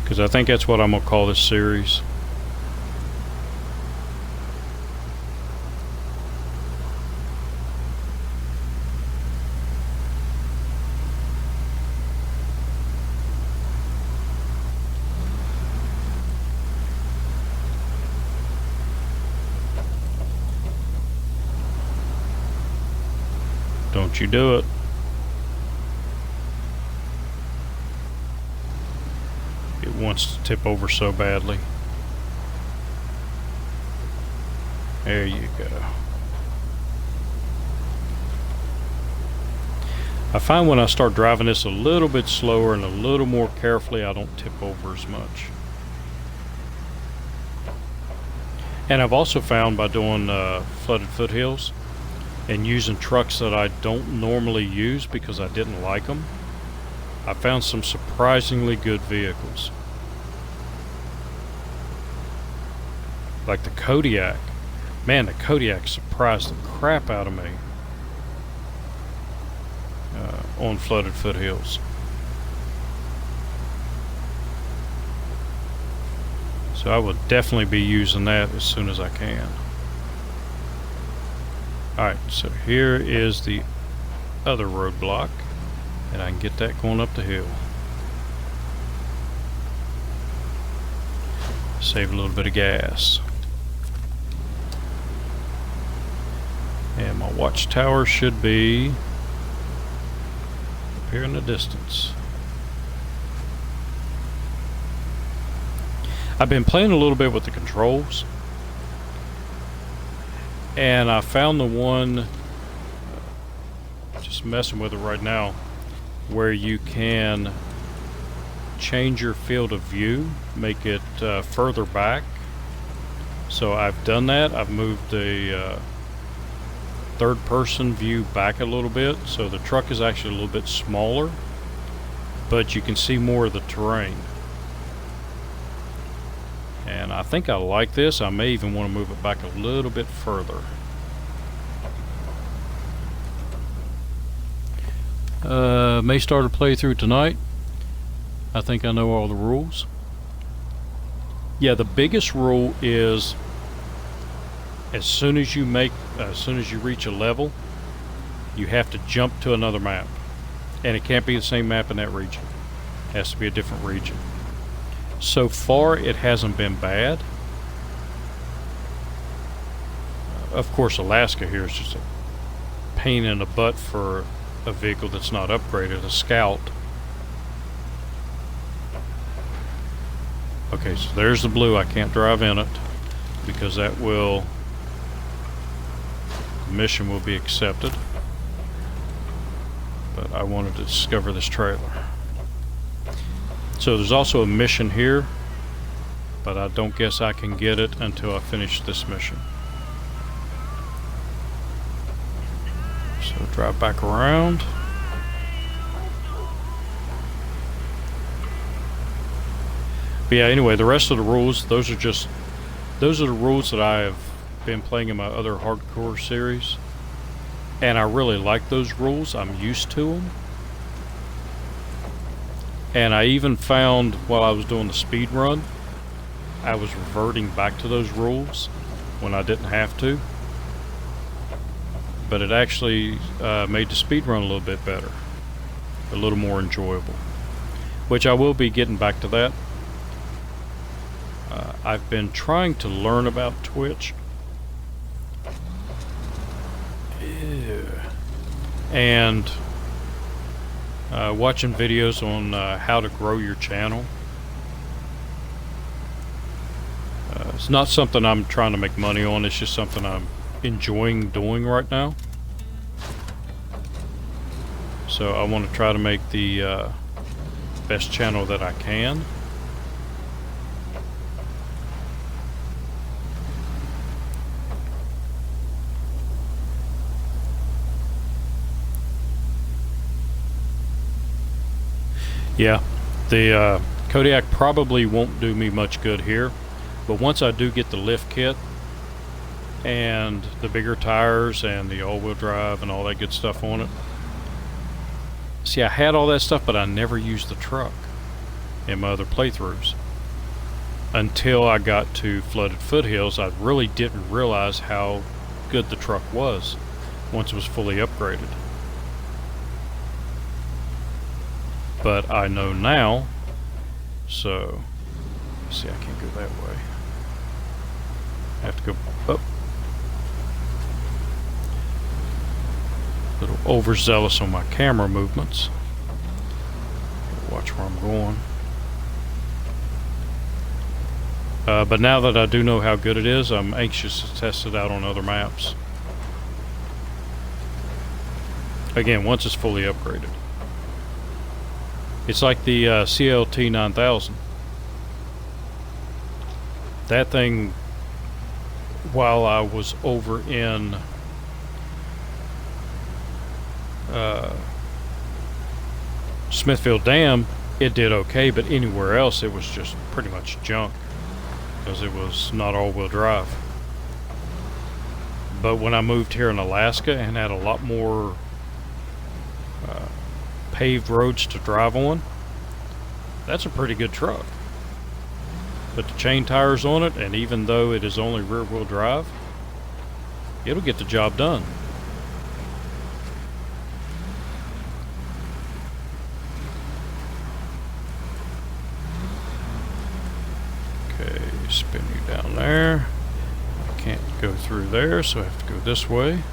Because I think that's what I'm going to call this series. Don't you do it. It wants to tip over so badly. There you go. I find when I start driving this a little bit slower and a little more carefully, I don't tip over as much. And I've also found by doing flooded foothills and using trucks that I don't normally use because I didn't like them, I found some surprisingly good vehicles. Like the Kodiak. Man, the Kodiak surprised the crap out of me on flooded foothills. So I will definitely be using that as soon as I can. Alright, so here is the other roadblock, and I can get that going up the hill. Save a little bit of gas. And my watchtower should be up here in the distance. I've been playing a little bit with the controls, and I found the one, just messing with it right now, where you can change your field of view, make it further back. So I've done that. I've moved the third person view back a little bit, so the truck is actually a little bit smaller, but you can see more of the terrain. And I think I like this. I may even want to move it back a little bit further. May start a playthrough tonight. I think I know all the rules. Yeah, the biggest rule is as soon as you reach a level, you have to jump to another map. And it can't be the same map in that region. It has to be a different region. So far, it hasn't been bad. Of course, Alaska here is just a pain in the butt for a vehicle that's not upgraded, a Scout. Okay, so there's the blue. I can't drive in it because the mission will be accepted. But I wanted to discover this trailer. So there's also a mission here, but I don't guess I can get it until I finish this mission. So drive back around. But yeah, anyway, the rest of the rules, those are the rules that I have been playing in my other hardcore series. And I really like those rules. I'm used to them. And I even found while I was doing the speed run, I was reverting back to those rules when I didn't have to. But it actually made the speed run a little bit better, a little more enjoyable, which I will be getting back to that. I've been trying to learn about Twitch. And watching videos on how to grow your channel. It's not something I'm trying to make money on, it's just something I'm enjoying doing right now. So I want to try to make the best channel that I can. Yeah, the Kodiak probably won't do me much good here, but once I do get the lift kit and the bigger tires and the all-wheel drive and all that good stuff on it. See, I had all that stuff, but I never used the truck in my other playthroughs. Until I got to Flooded Foothills, I really didn't realize how good the truck was once it was fully upgraded. But I know now, so see, I can't go that way. I have to go up. A little overzealous on my camera movements. Watch where I'm going. But now that I do know how good it is, I'm anxious to test it out on other maps. Again, once it's fully upgraded. It's like the CLT 9000. That thing, while I was over in Smithfield Dam, it did okay, but anywhere else it was just pretty much junk because it was not all-wheel drive. But when I moved here in Alaska and had a lot more paved roads to drive on, that's a pretty good truck. Put the chain tires on it, and even though it is only rear-wheel drive, it'll get the job done. Okay, spin you down there. I can't go through there, so I have to go this way.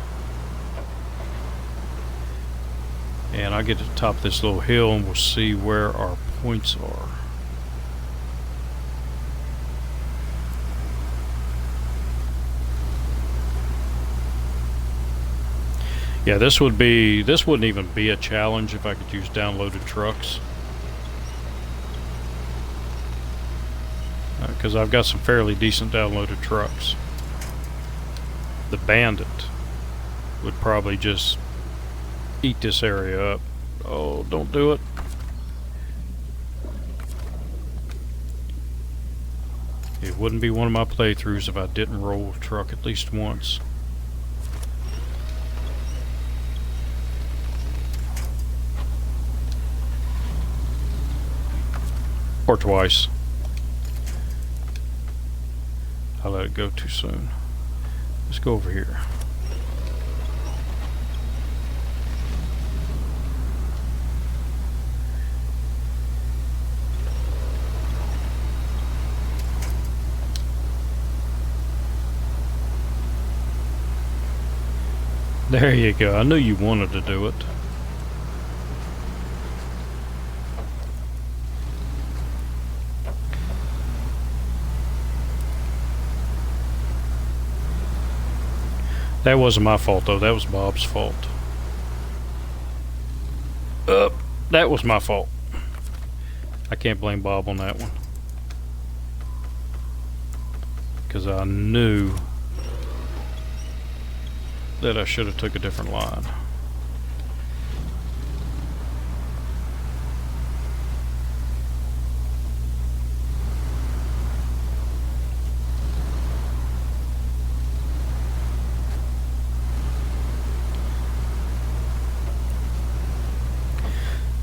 And I'll get to the top of this little hill and we'll see where our points are. Yeah, this wouldn't even be a challenge if I could use downloaded trucks. Because I've got some fairly decent downloaded trucks. The Bandit would probably just eat this area up. Oh, don't do it. It wouldn't be one of my playthroughs if I didn't roll a truck at least once. Or twice. I let it go too soon. Let's go over here. There you go. I knew you wanted to do it. That wasn't my fault though, that was Bob's fault. That was my fault. I can't blame Bob on that one. Because I knew that I should have took a different line.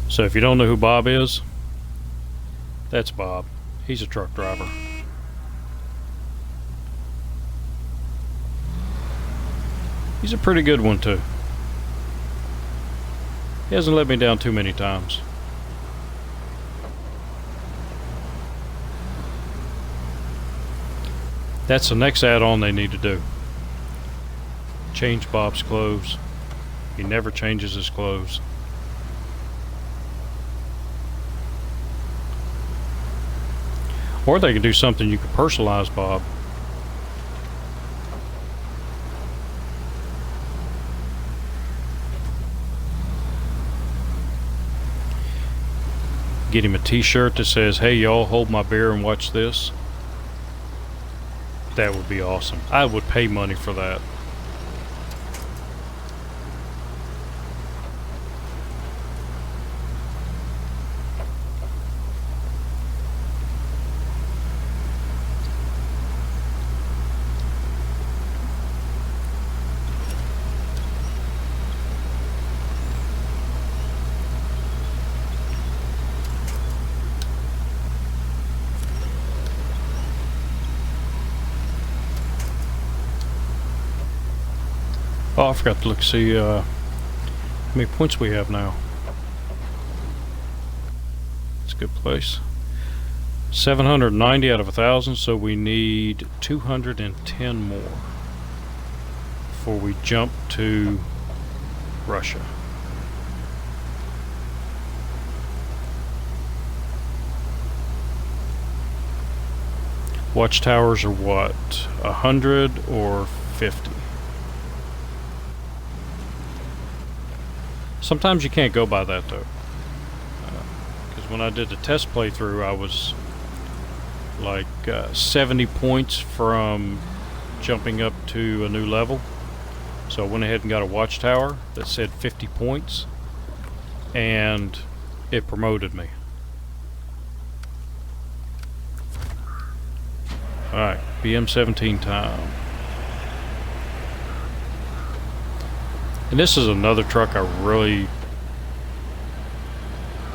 So if you don't know who Bob is, that's Bob. He's a truck driver. He's a pretty good one too. He hasn't let me down too many times. That's the next add-on they need to do. Change Bob's clothes. He never changes his clothes. Or they can do something you can personalize Bob. Get him a t-shirt that says, "Hey y'all, hold my beer and watch this." That would be awesome. I would pay money for that. Oh, I forgot to look, see how many points we have now. It's a good place. 790 out of 1,000, so we need 210 more before we jump to Russia. Watchtowers are what? 100 or 50? Sometimes you can't go by that though, because when I did the test playthrough I was like 70 points from jumping up to a new level. So I went ahead and got a watchtower that said 50 points, and it promoted me. Alright, BM17 time. And this is another truck I really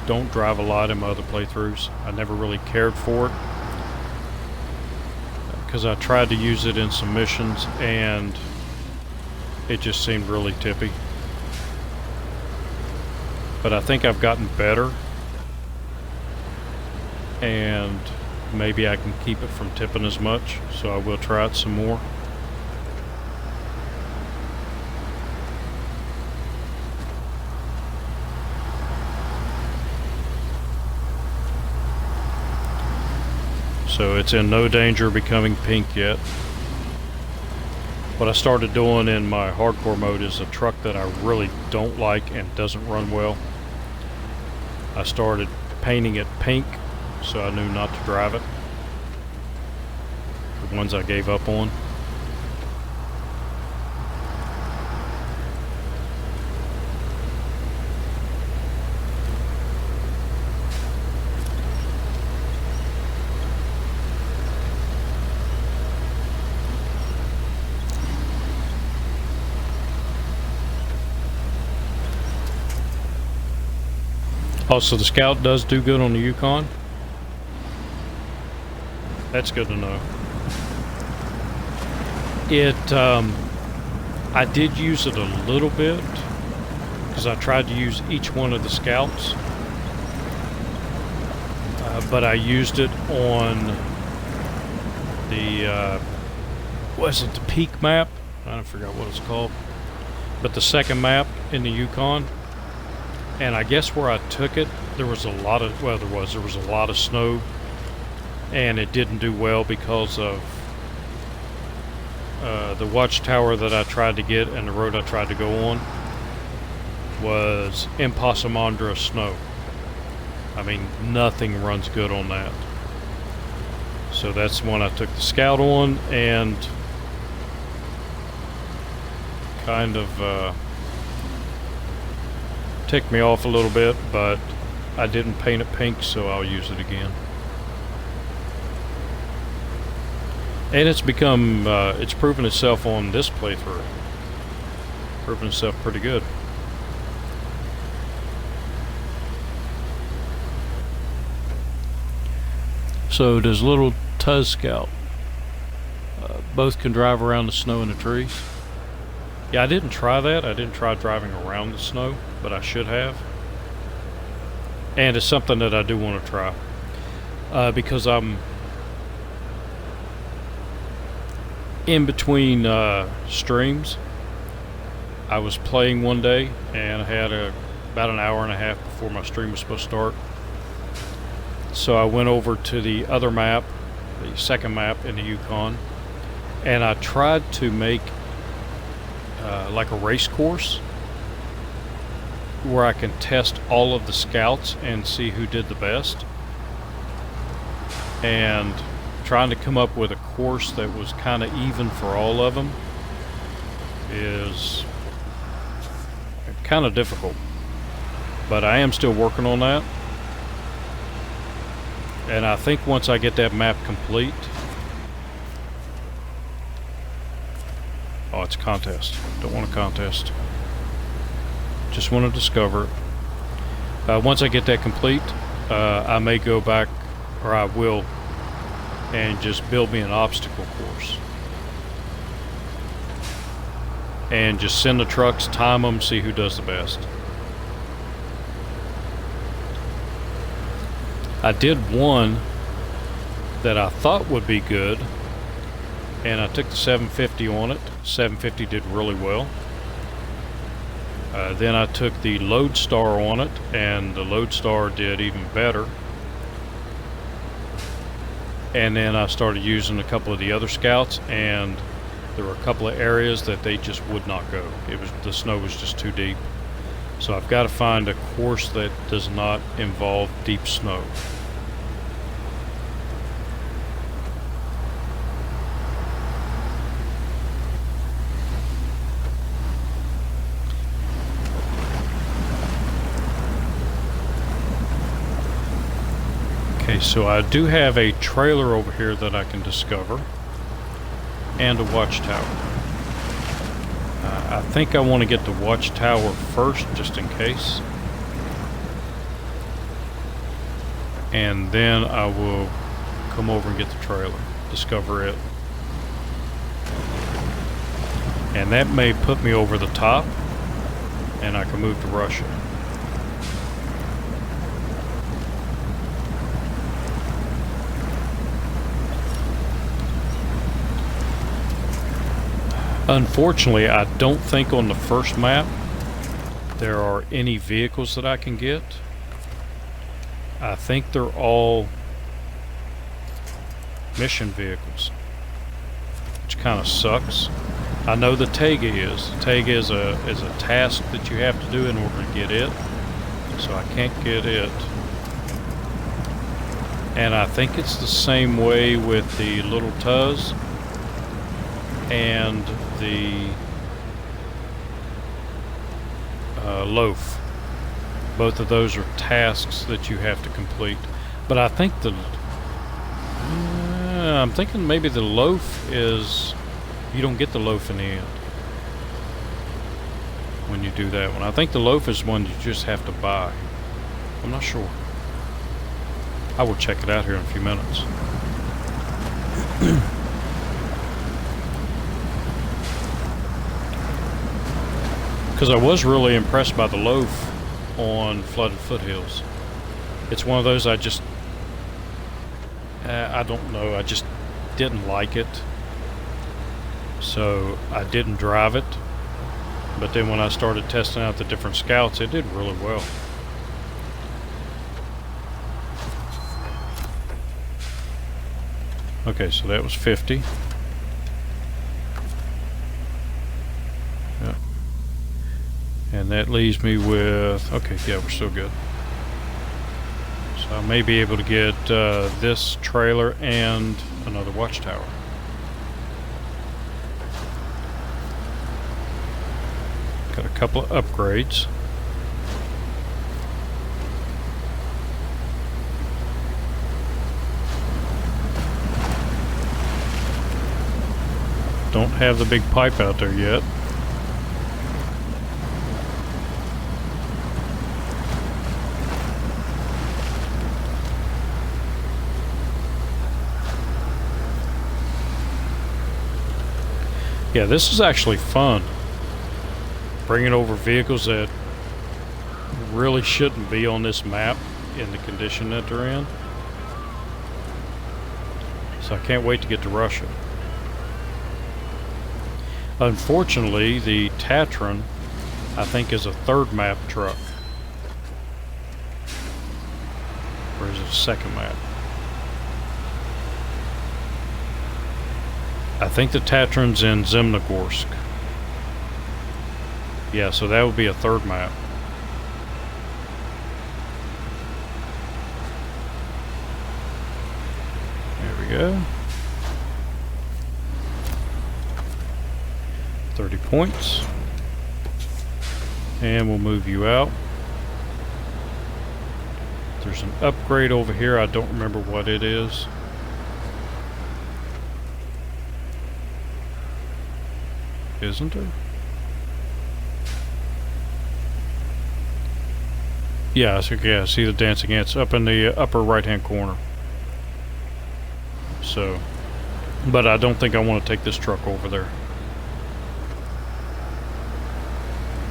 don't drive a lot in my other playthroughs. I never really cared for it, because I tried to use it in some missions and it just seemed really tippy. But I think I've gotten better, and maybe I can keep it from tipping as much, so I will try it some more. So it's in no danger of becoming pink yet. What I started doing in my hardcore mode is a truck that I really don't like and doesn't run well. I started painting it pink, so I knew not to drive it. The ones I gave up on. Also, the Scout does do good on the Yukon. That's good to know. I did use it a little bit, because I tried to use each one of the Scouts. But I used it on the, was it the Peak map? I don't forget what it's called. But the second map in the Yukon. And I guess where I took it, there was a lot of, well, there was a lot of snow, and it didn't do well because of the watchtower that I tried to get and the road I tried to go on was ImpossImandra snow. I mean, nothing runs good on that. So that's one I took the Scout on, and kind of ticked me off a little bit, but I didn't paint it pink, so I'll use it again. And it's become, it's proven itself on this playthrough. Proven itself pretty good. So does little Tuz Scout. Both can drive around the snow and the trees. Yeah, I didn't try that. I didn't try driving around the snow, but I should have. And it's something that I do want to try. Because I'm in between streams. I was playing one day, and I had about an hour and a half before my stream was supposed to start. So I went over to the other map, the second map in the Yukon, and I tried to make like a race course where I can test all of the Scouts and see who did the best. And trying to come up with a course that was kind of even for all of them is kind of difficult. But I am still working on that. And I think once I get that map complete... Oh, it's a contest. Don't want a contest. Just want to discover it. Once I get that complete, I may go back, or I will, and just build me an obstacle course. And just send the trucks, time them, see who does the best. I did one that I thought would be good, and I took the 750 on it. 750 did really well. Then I took the Lodestar on it, and the Lodestar did even better. And then I started using a couple of the other Scouts, and there were a couple of areas that they just would not go. The snow was just too deep. So I've got to find a course that does not involve deep snow. Okay, so I do have a trailer over here that I can discover, and a watchtower. I think I want to get the watchtower first, just in case. And then I will come over and get the trailer, discover it. And that may put me over the top, and I can move to Russia. Unfortunately, I don't think on the first map there are any vehicles that I can get. I think they're all mission vehicles, which kind of sucks. I know the Tega is. The Tega is a task that you have to do in order to get it, so I can't get it. And I think it's the same way with the Little Tuz and the Loaf. Both of those are tasks that you have to complete. But I think I'm thinking maybe the Loaf is, you don't get the Loaf in the end when you do that one. I think the Loaf is one you just have to buy. I'm not sure. I will check it out here in a few minutes. Because I was really impressed by the Loaf on Flooded Foothills. It's one of those I just, I don't know, I just didn't like it. So I didn't drive it. But then when I started testing out the different scouts, it did really well. Okay, so that was 50. Yeah. And that leaves me with, okay, yeah, we're still good. So I may be able to get this trailer and another watchtower. Got a couple of upgrades. Don't have the big pipe out there yet. Yeah, this is actually fun. Bringing over vehicles that really shouldn't be on this map in the condition that they're in. So I can't wait to get to Russia. Unfortunately, the Tatran, I think, is a third map truck. Or is it a second map? I think the Tatran's in Zemnogorsk. Yeah, so that would be a third map. There we go. 30 points. And we'll move you out. There's an upgrade over here. I don't remember what it is. Isn't there? Yeah, I see the dancing ants up in the upper right hand corner. So, but I don't think I want to take this truck over there.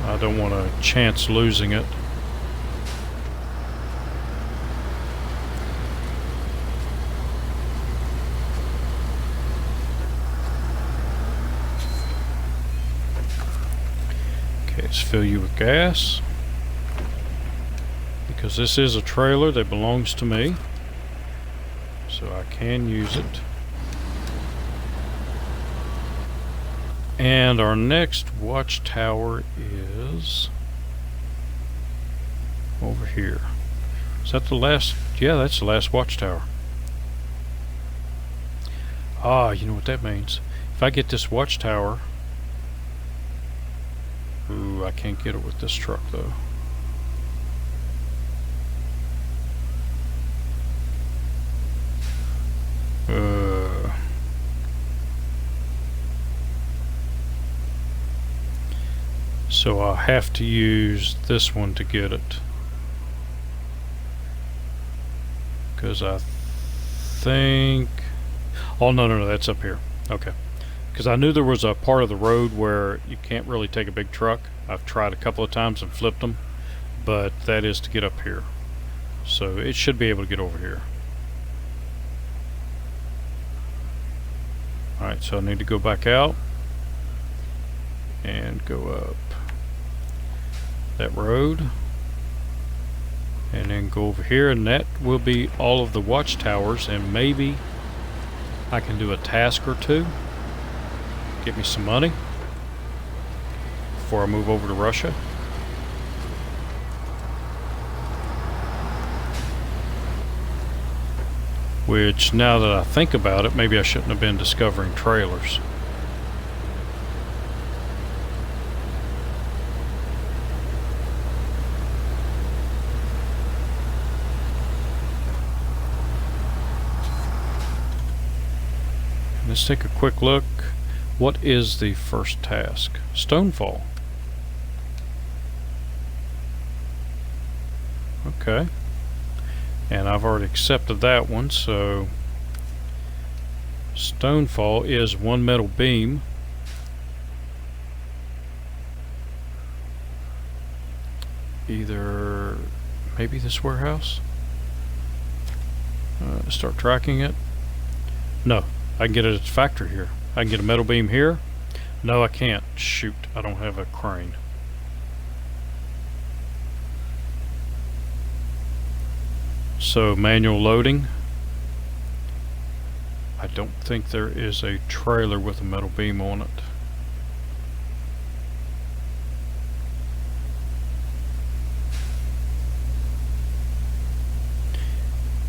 I don't want to chance losing it. Okay, let's fill you with gas. Because this is a trailer that belongs to me. So I can use it. And our next watchtower is over here. Is that the last? Yeah, that's the last watchtower. Ah, you know what that means. If I get this watchtower... Ooh, I can't get it with this truck though. So I'll have to use this one to get it. Because I think... Oh, no, that's up here. Okay. Because I knew there was a part of the road where you can't really take a big truck. I've tried a couple of times and flipped them. But that is to get up here. So it should be able to get over here. Alright, so I need to go back out. And go up that road. And then go over here, and that will be all of the watchtowers, and maybe I can do a task or two. Get me some money before I move over to Russia. Which, now that I think about it, maybe I shouldn't have been discovering trailers. Let's take a quick look. What is the first task? Stonefall. Okay. And I've already accepted that one, so Stonefall is 1 metal beam. Either maybe this warehouse? Start tracking it. No. I can get it at the factory here. I can get a metal beam here. No, I can't. Shoot, I don't have a crane. So, manual loading. I don't think there is a trailer with a metal beam on it.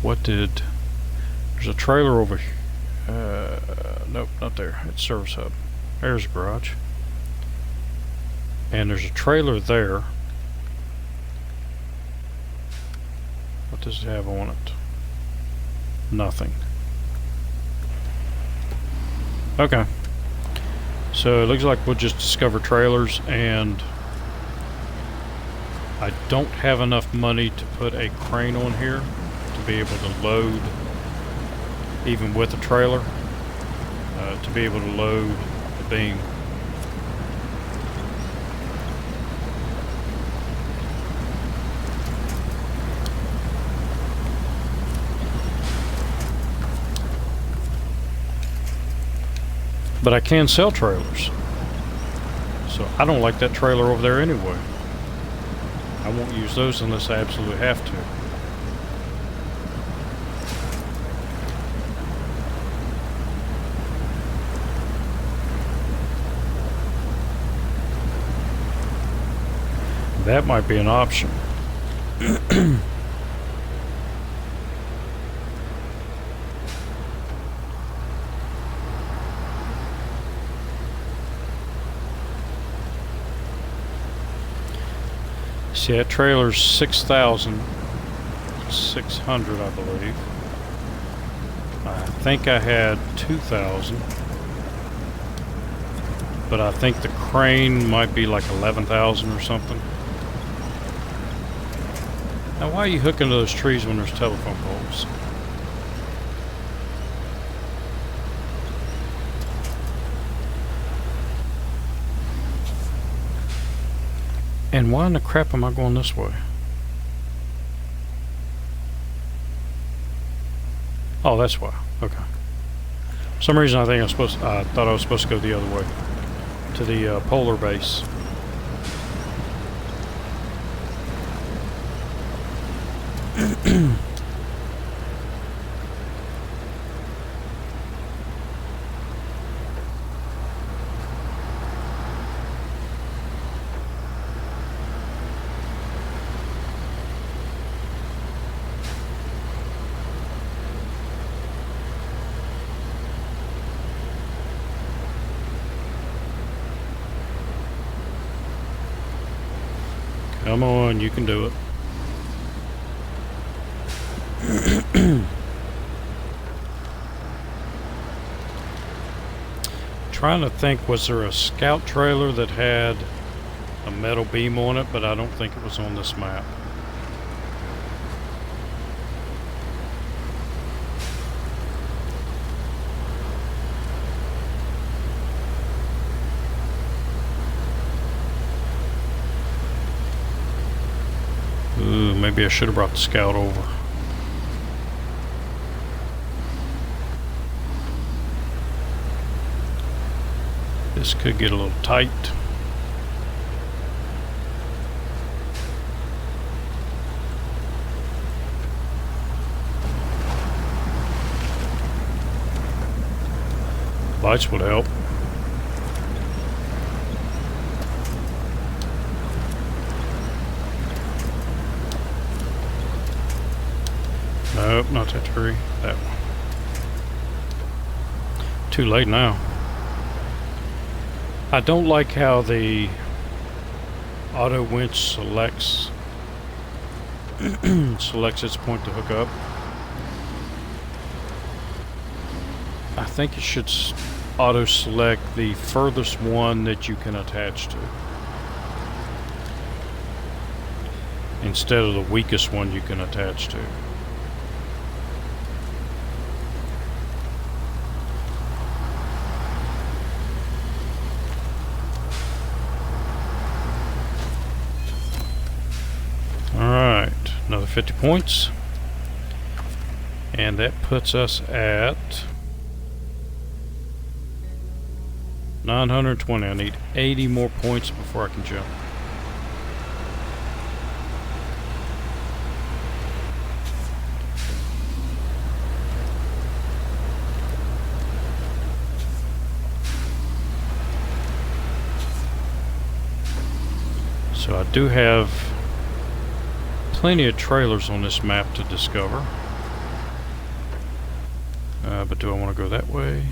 What did... There's a trailer over here. Nope, not there. It's service hub. There's a garage. And there's a trailer there. What does it have on it? Nothing. Okay. So it looks like we'll just discover trailers, and I don't have enough money to put a crane on here to be able to load, even with a trailer, to be able to load the beam. But I can sell trailers. So I don't like that trailer over there anyway. I won't use those unless I absolutely have to. That might be an option. See, that trailer's 6,600, I believe. I think I had 2,000. But I think the crane might be like 11,000 or something. Now, why are you hooking to those trees when there's telephone poles? And why in the crap am I going this way? Oh, that's why. Okay. For some reason I think I thought I was supposed to go the other way. To the polar base. Come on, you can do it. Trying to think, was there a scout trailer that had a metal beam on it, but I don't think it was on this map. Ooh, maybe I should have brought the scout over. This could get a little tight. Lights would help. Nope, not that tree. That one. Too late now. I don't like how the auto winch selects its point to hook up. I think it should auto select the furthest one that you can attach to, instead of the weakest one you can attach to. Alright, another 50 points. And that puts us at 920. I need 80 more points before I can jump. So I do have plenty of trailers on this map to discover. But do I want to go that way?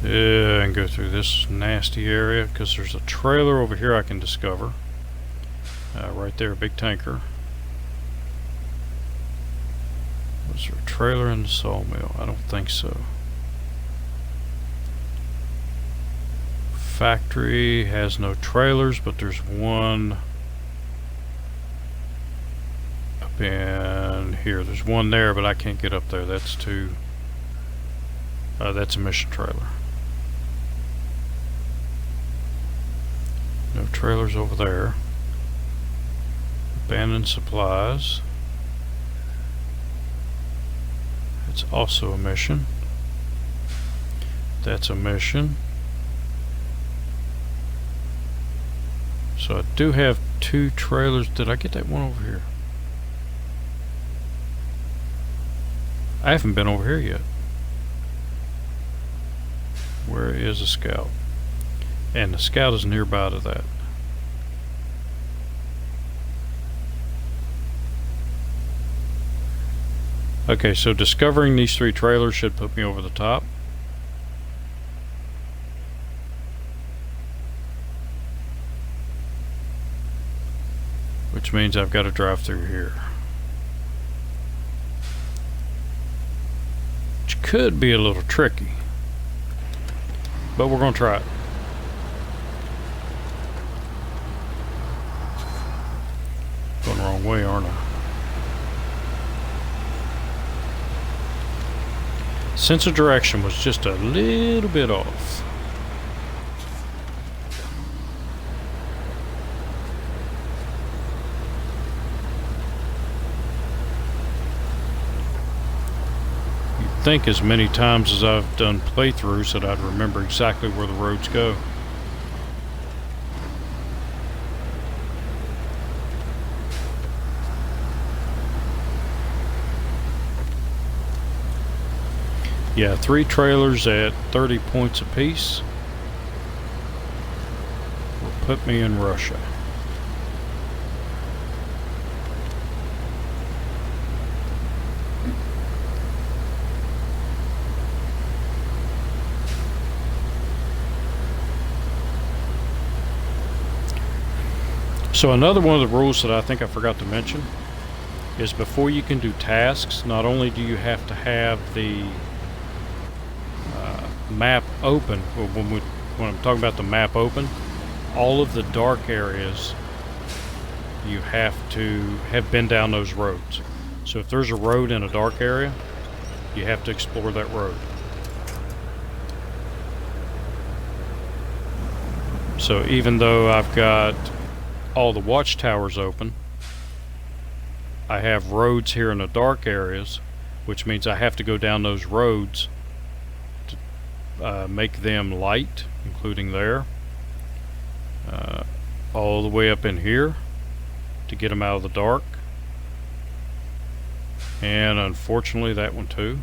Yeah, and go through this nasty area, because there's a trailer over here I can discover. Right there, a big tanker. Was there a trailer in the sawmill? I don't think so. Factory has no trailers, but there's one up in here. There's one there, but I can't get up there. That's too... that's a mission trailer. No trailers over there. Abandoned supplies. It's also a mission. That's a mission. So I do have 2 trailers. Did I get that one over here? I haven't been over here yet. Where is a scout? And the scout is nearby to that. Okay, so discovering these 3 trailers should put me over the top. Which means I've got to drive through here. Which could be a little tricky. But we're going to try it. Going the wrong way, aren't I? Sense of direction was just a little bit off. You'd think as many times as I've done playthroughs that I'd remember exactly where the roads go. Yeah, 3 trailers at 30 points apiece will put me in Russia. So another one of the rules that I think I forgot to mention is before you can do tasks, not only do you have to have the map open, or when I'm talking about the map open, all of the dark areas you have to have been down those roads. So if there's a road in a dark area, you have to explore that road. So even though I've got all the watchtowers open, I have roads here in the dark areas, which means I have to go down those roads to make them light, including there, all the way up in here to get them out of the dark, and unfortunately that one too.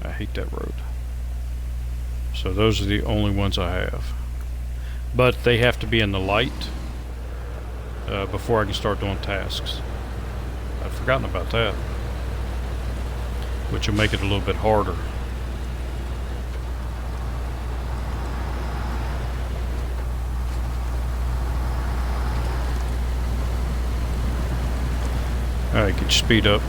I hate that road. So those are the only ones I have, but they have to be in the light before I can start doing tasks. I'd forgotten about that, which will make it a little bit harder. Alright, can you speed up?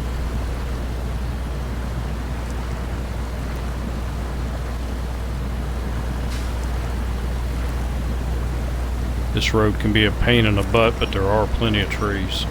This road can be a pain in the butt, but there are plenty of trees.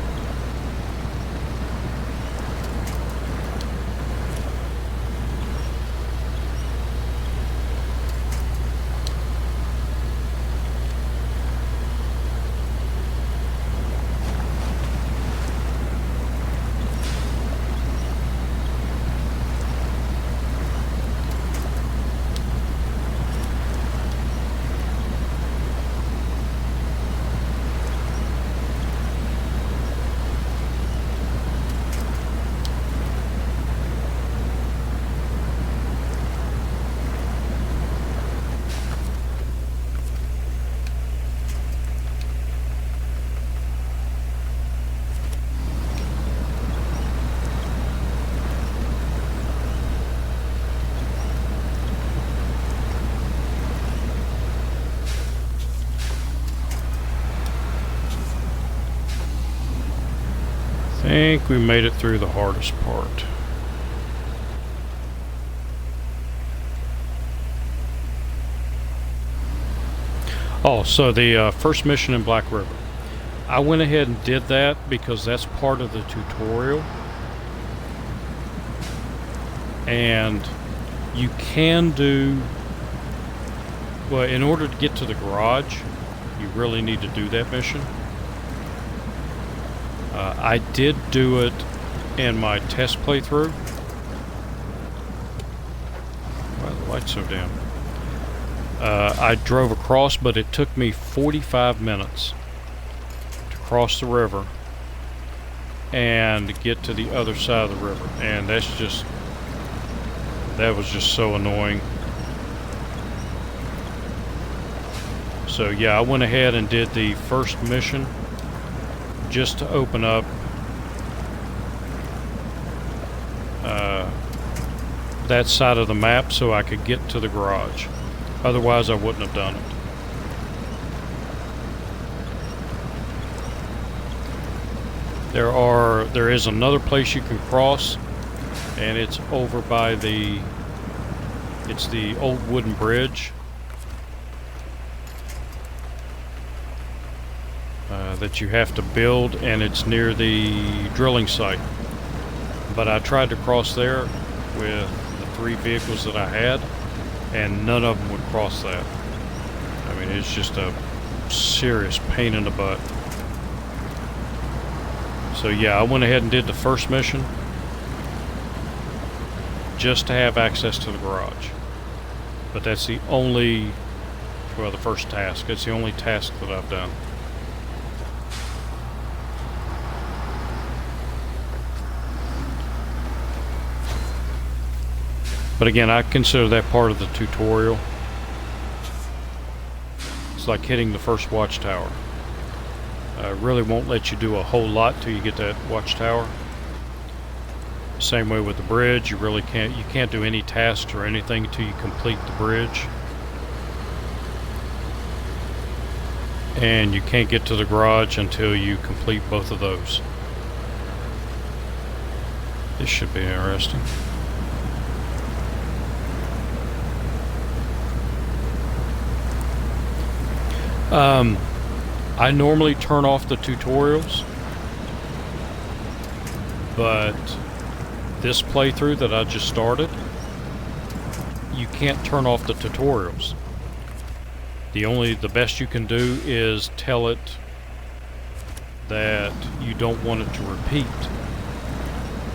I think we made it through the hardest part. Oh, so the first mission in Black River. I went ahead and did that because that's part of the tutorial. And you can do... Well, in order to get to the garage, you really need to do that mission. I did do it in my test playthrough. Why are the lights so dim? I drove across, but it took me 45 minutes to cross the river and get to the other side of the river. And that was just so annoying. So yeah, I went ahead and did the first mission just to open up that side of the map so I could get to the garage. Otherwise I wouldn't have done it. There is another place you can cross, and it's over by it's the old wooden bridge that you have to build, and it's near the drilling site. But I tried to cross there with the 3 vehicles that I had, and none of them would cross that. I mean, it's just a serious pain in the butt. So yeah, I went ahead and did the first mission just to have access to the garage. But that's the only, well, the first task. It's the only task that I've done. But again, I consider that part of the tutorial. It's like hitting the first watchtower. Really won't let you do a whole lot till you get that watchtower. Same way with the bridge. You can't do any tasks or anything until you complete the bridge. And you can't get to the garage until you complete both of those. This should be interesting. I normally turn off the tutorials, but this playthrough that I just started, you can't turn off the tutorials. The best you can do is tell it that you don't want it to repeat.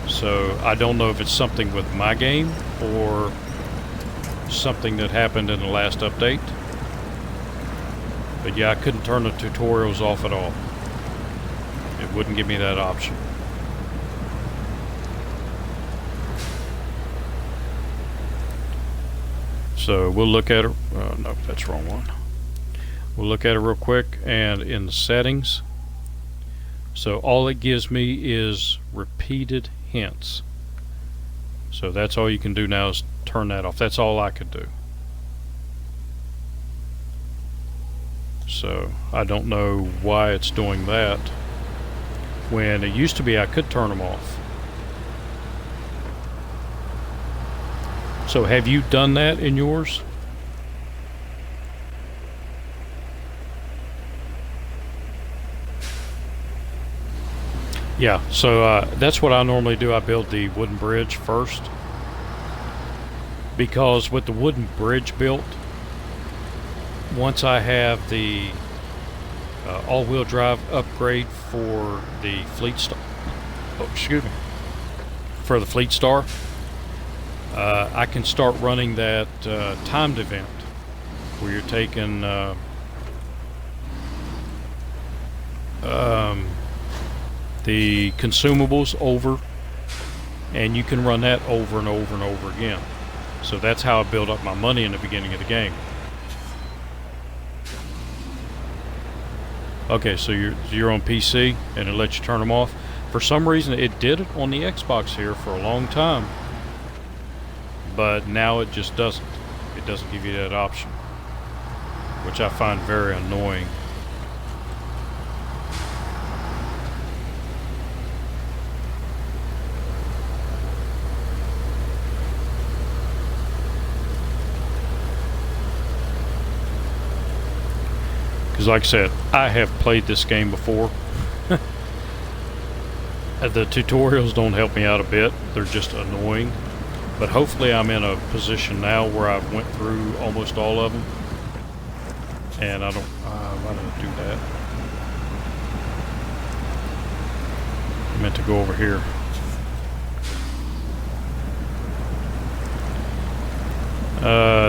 So I don't know if it's something with my game or something that happened in the last update. But yeah, I couldn't turn the tutorials off at all. It wouldn't give me that option. So we'll look at it. No, that's the wrong one. We'll look at it real quick, and in the settings, so all it gives me is repeated hints. So that's all you can do now is turn that off. That's all I could do. So I don't know why it's doing that, when it used to be I could turn them off. So have you done that in yours? Yeah, so that's what I normally do. I build the wooden bridge first, because with the wooden bridge built, once I have the all-wheel drive upgrade for the Fleet Star, for the Fleet Star, I can start running that timed event where you're taking the consumables over, and you can run that over and over and over again. So that's how I build up my money in the beginning of the game. Okay, so you're on PC and it lets you turn them off. For some reason it did it on the Xbox here for a long time, but now it just doesn't. It doesn't give you that option, which I find very annoying. Because like I said, I have played this game before. The tutorials don't help me out a bit. They're just annoying. But hopefully I'm in a position now where I've went through almost all of them. And I don't... why did I do that? I meant to go over here.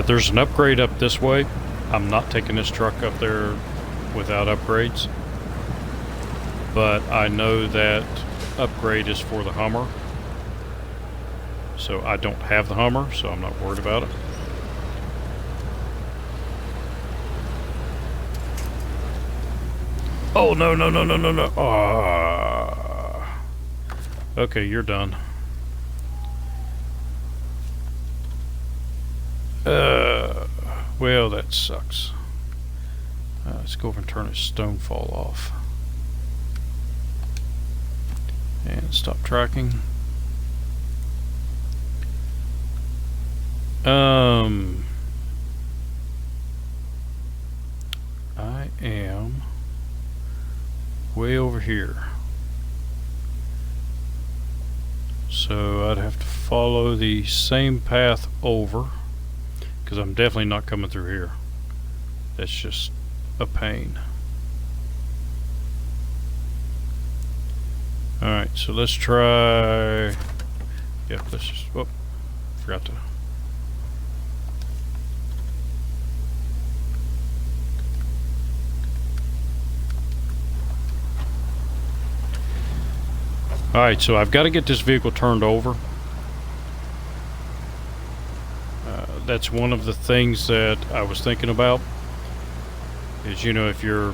There's an upgrade up this way. I'm not taking this truck up there without upgrades, but I know that upgrade is for the Hummer, so I don't have the Hummer, so I'm not worried about it. Oh no no no no no no! Okay, you're done. Well, that sucks. Let's go over and turn his stone fall off. And stop tracking. I am way over here. So I'd have to follow the same path over, because I'm definitely not coming through here. That's just a pain. Alright, so let's try... Yeah, let's just... Oh, forgot to... Alright, so I've got to get this vehicle turned over. That's one of the things that I was thinking about. Is, you know, if you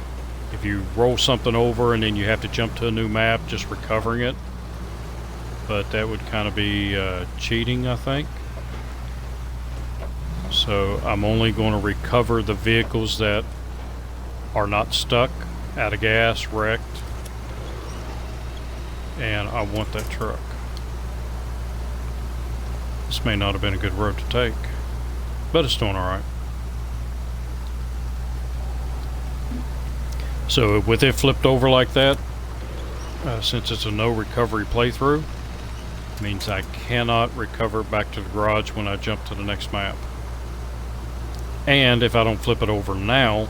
roll something over and then you have to jump to a new map, just recovering it. But that would kind of be cheating, I think. So I'm only going to recover the vehicles that are not stuck, out of gas, wrecked. And I want that truck. This may not have been a good road to take, but it's doing alright. So with it flipped over like that, since it's a no recovery playthrough, means I cannot recover back to the garage when I jump to the next map. And if I don't flip it over now,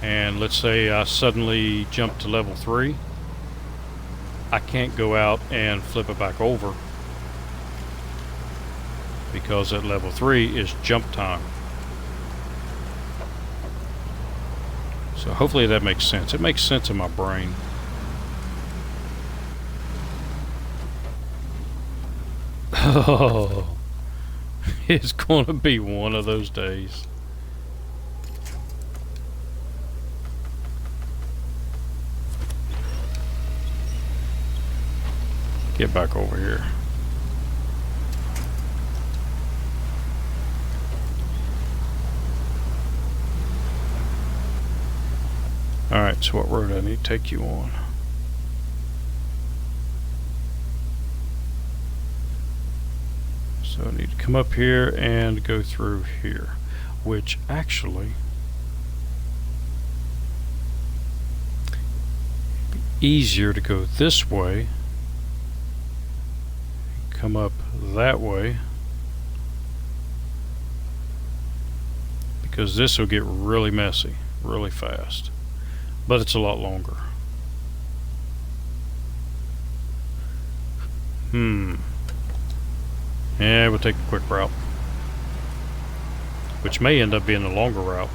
and let's say I suddenly jump to level 3, I can't go out and flip it back over, because at level 3 is jump time. So hopefully that makes sense. It makes sense in my brain. Oh, it's going to be one of those days. Get back over here. Alright, so what road do I need to take you on? So I need to come up here and go through here, which actually be easier to go this way, come up that way, because this will get really messy really fast, but it's a lot longer. Yeah, we'll take the quick route, which may end up being a longer route.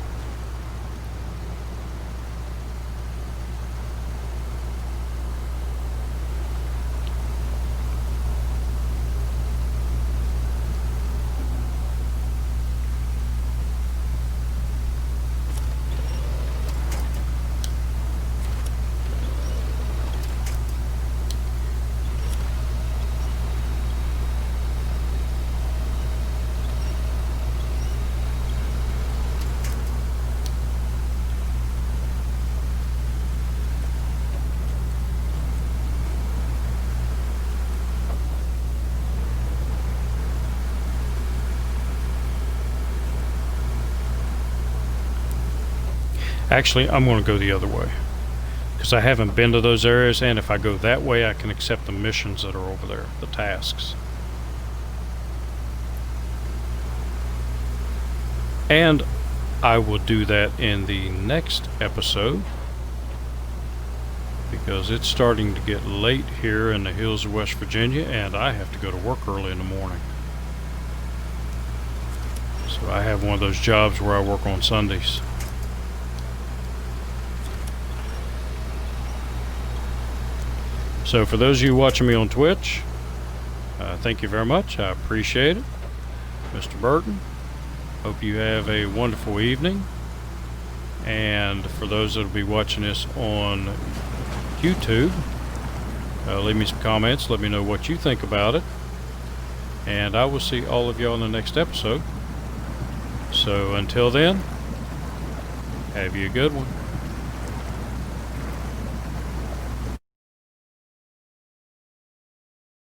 Actually, I'm going to go the other way, because I haven't been to those areas, and if I go that way I can accept the missions that are over there, the tasks. And I will do that in the next episode, because it's starting to get late here in the hills of West Virginia, and I have to go to work early in the morning. So I have one of those jobs where I work on Sundays. So for those of you watching me on Twitch, thank you very much. I appreciate it. Mr. Burton, hope you have a wonderful evening. And for those that will be watching this on YouTube, leave me some comments. Let me know what you think about it. And I will see all of y'all in the next episode. So until then, have you a good one.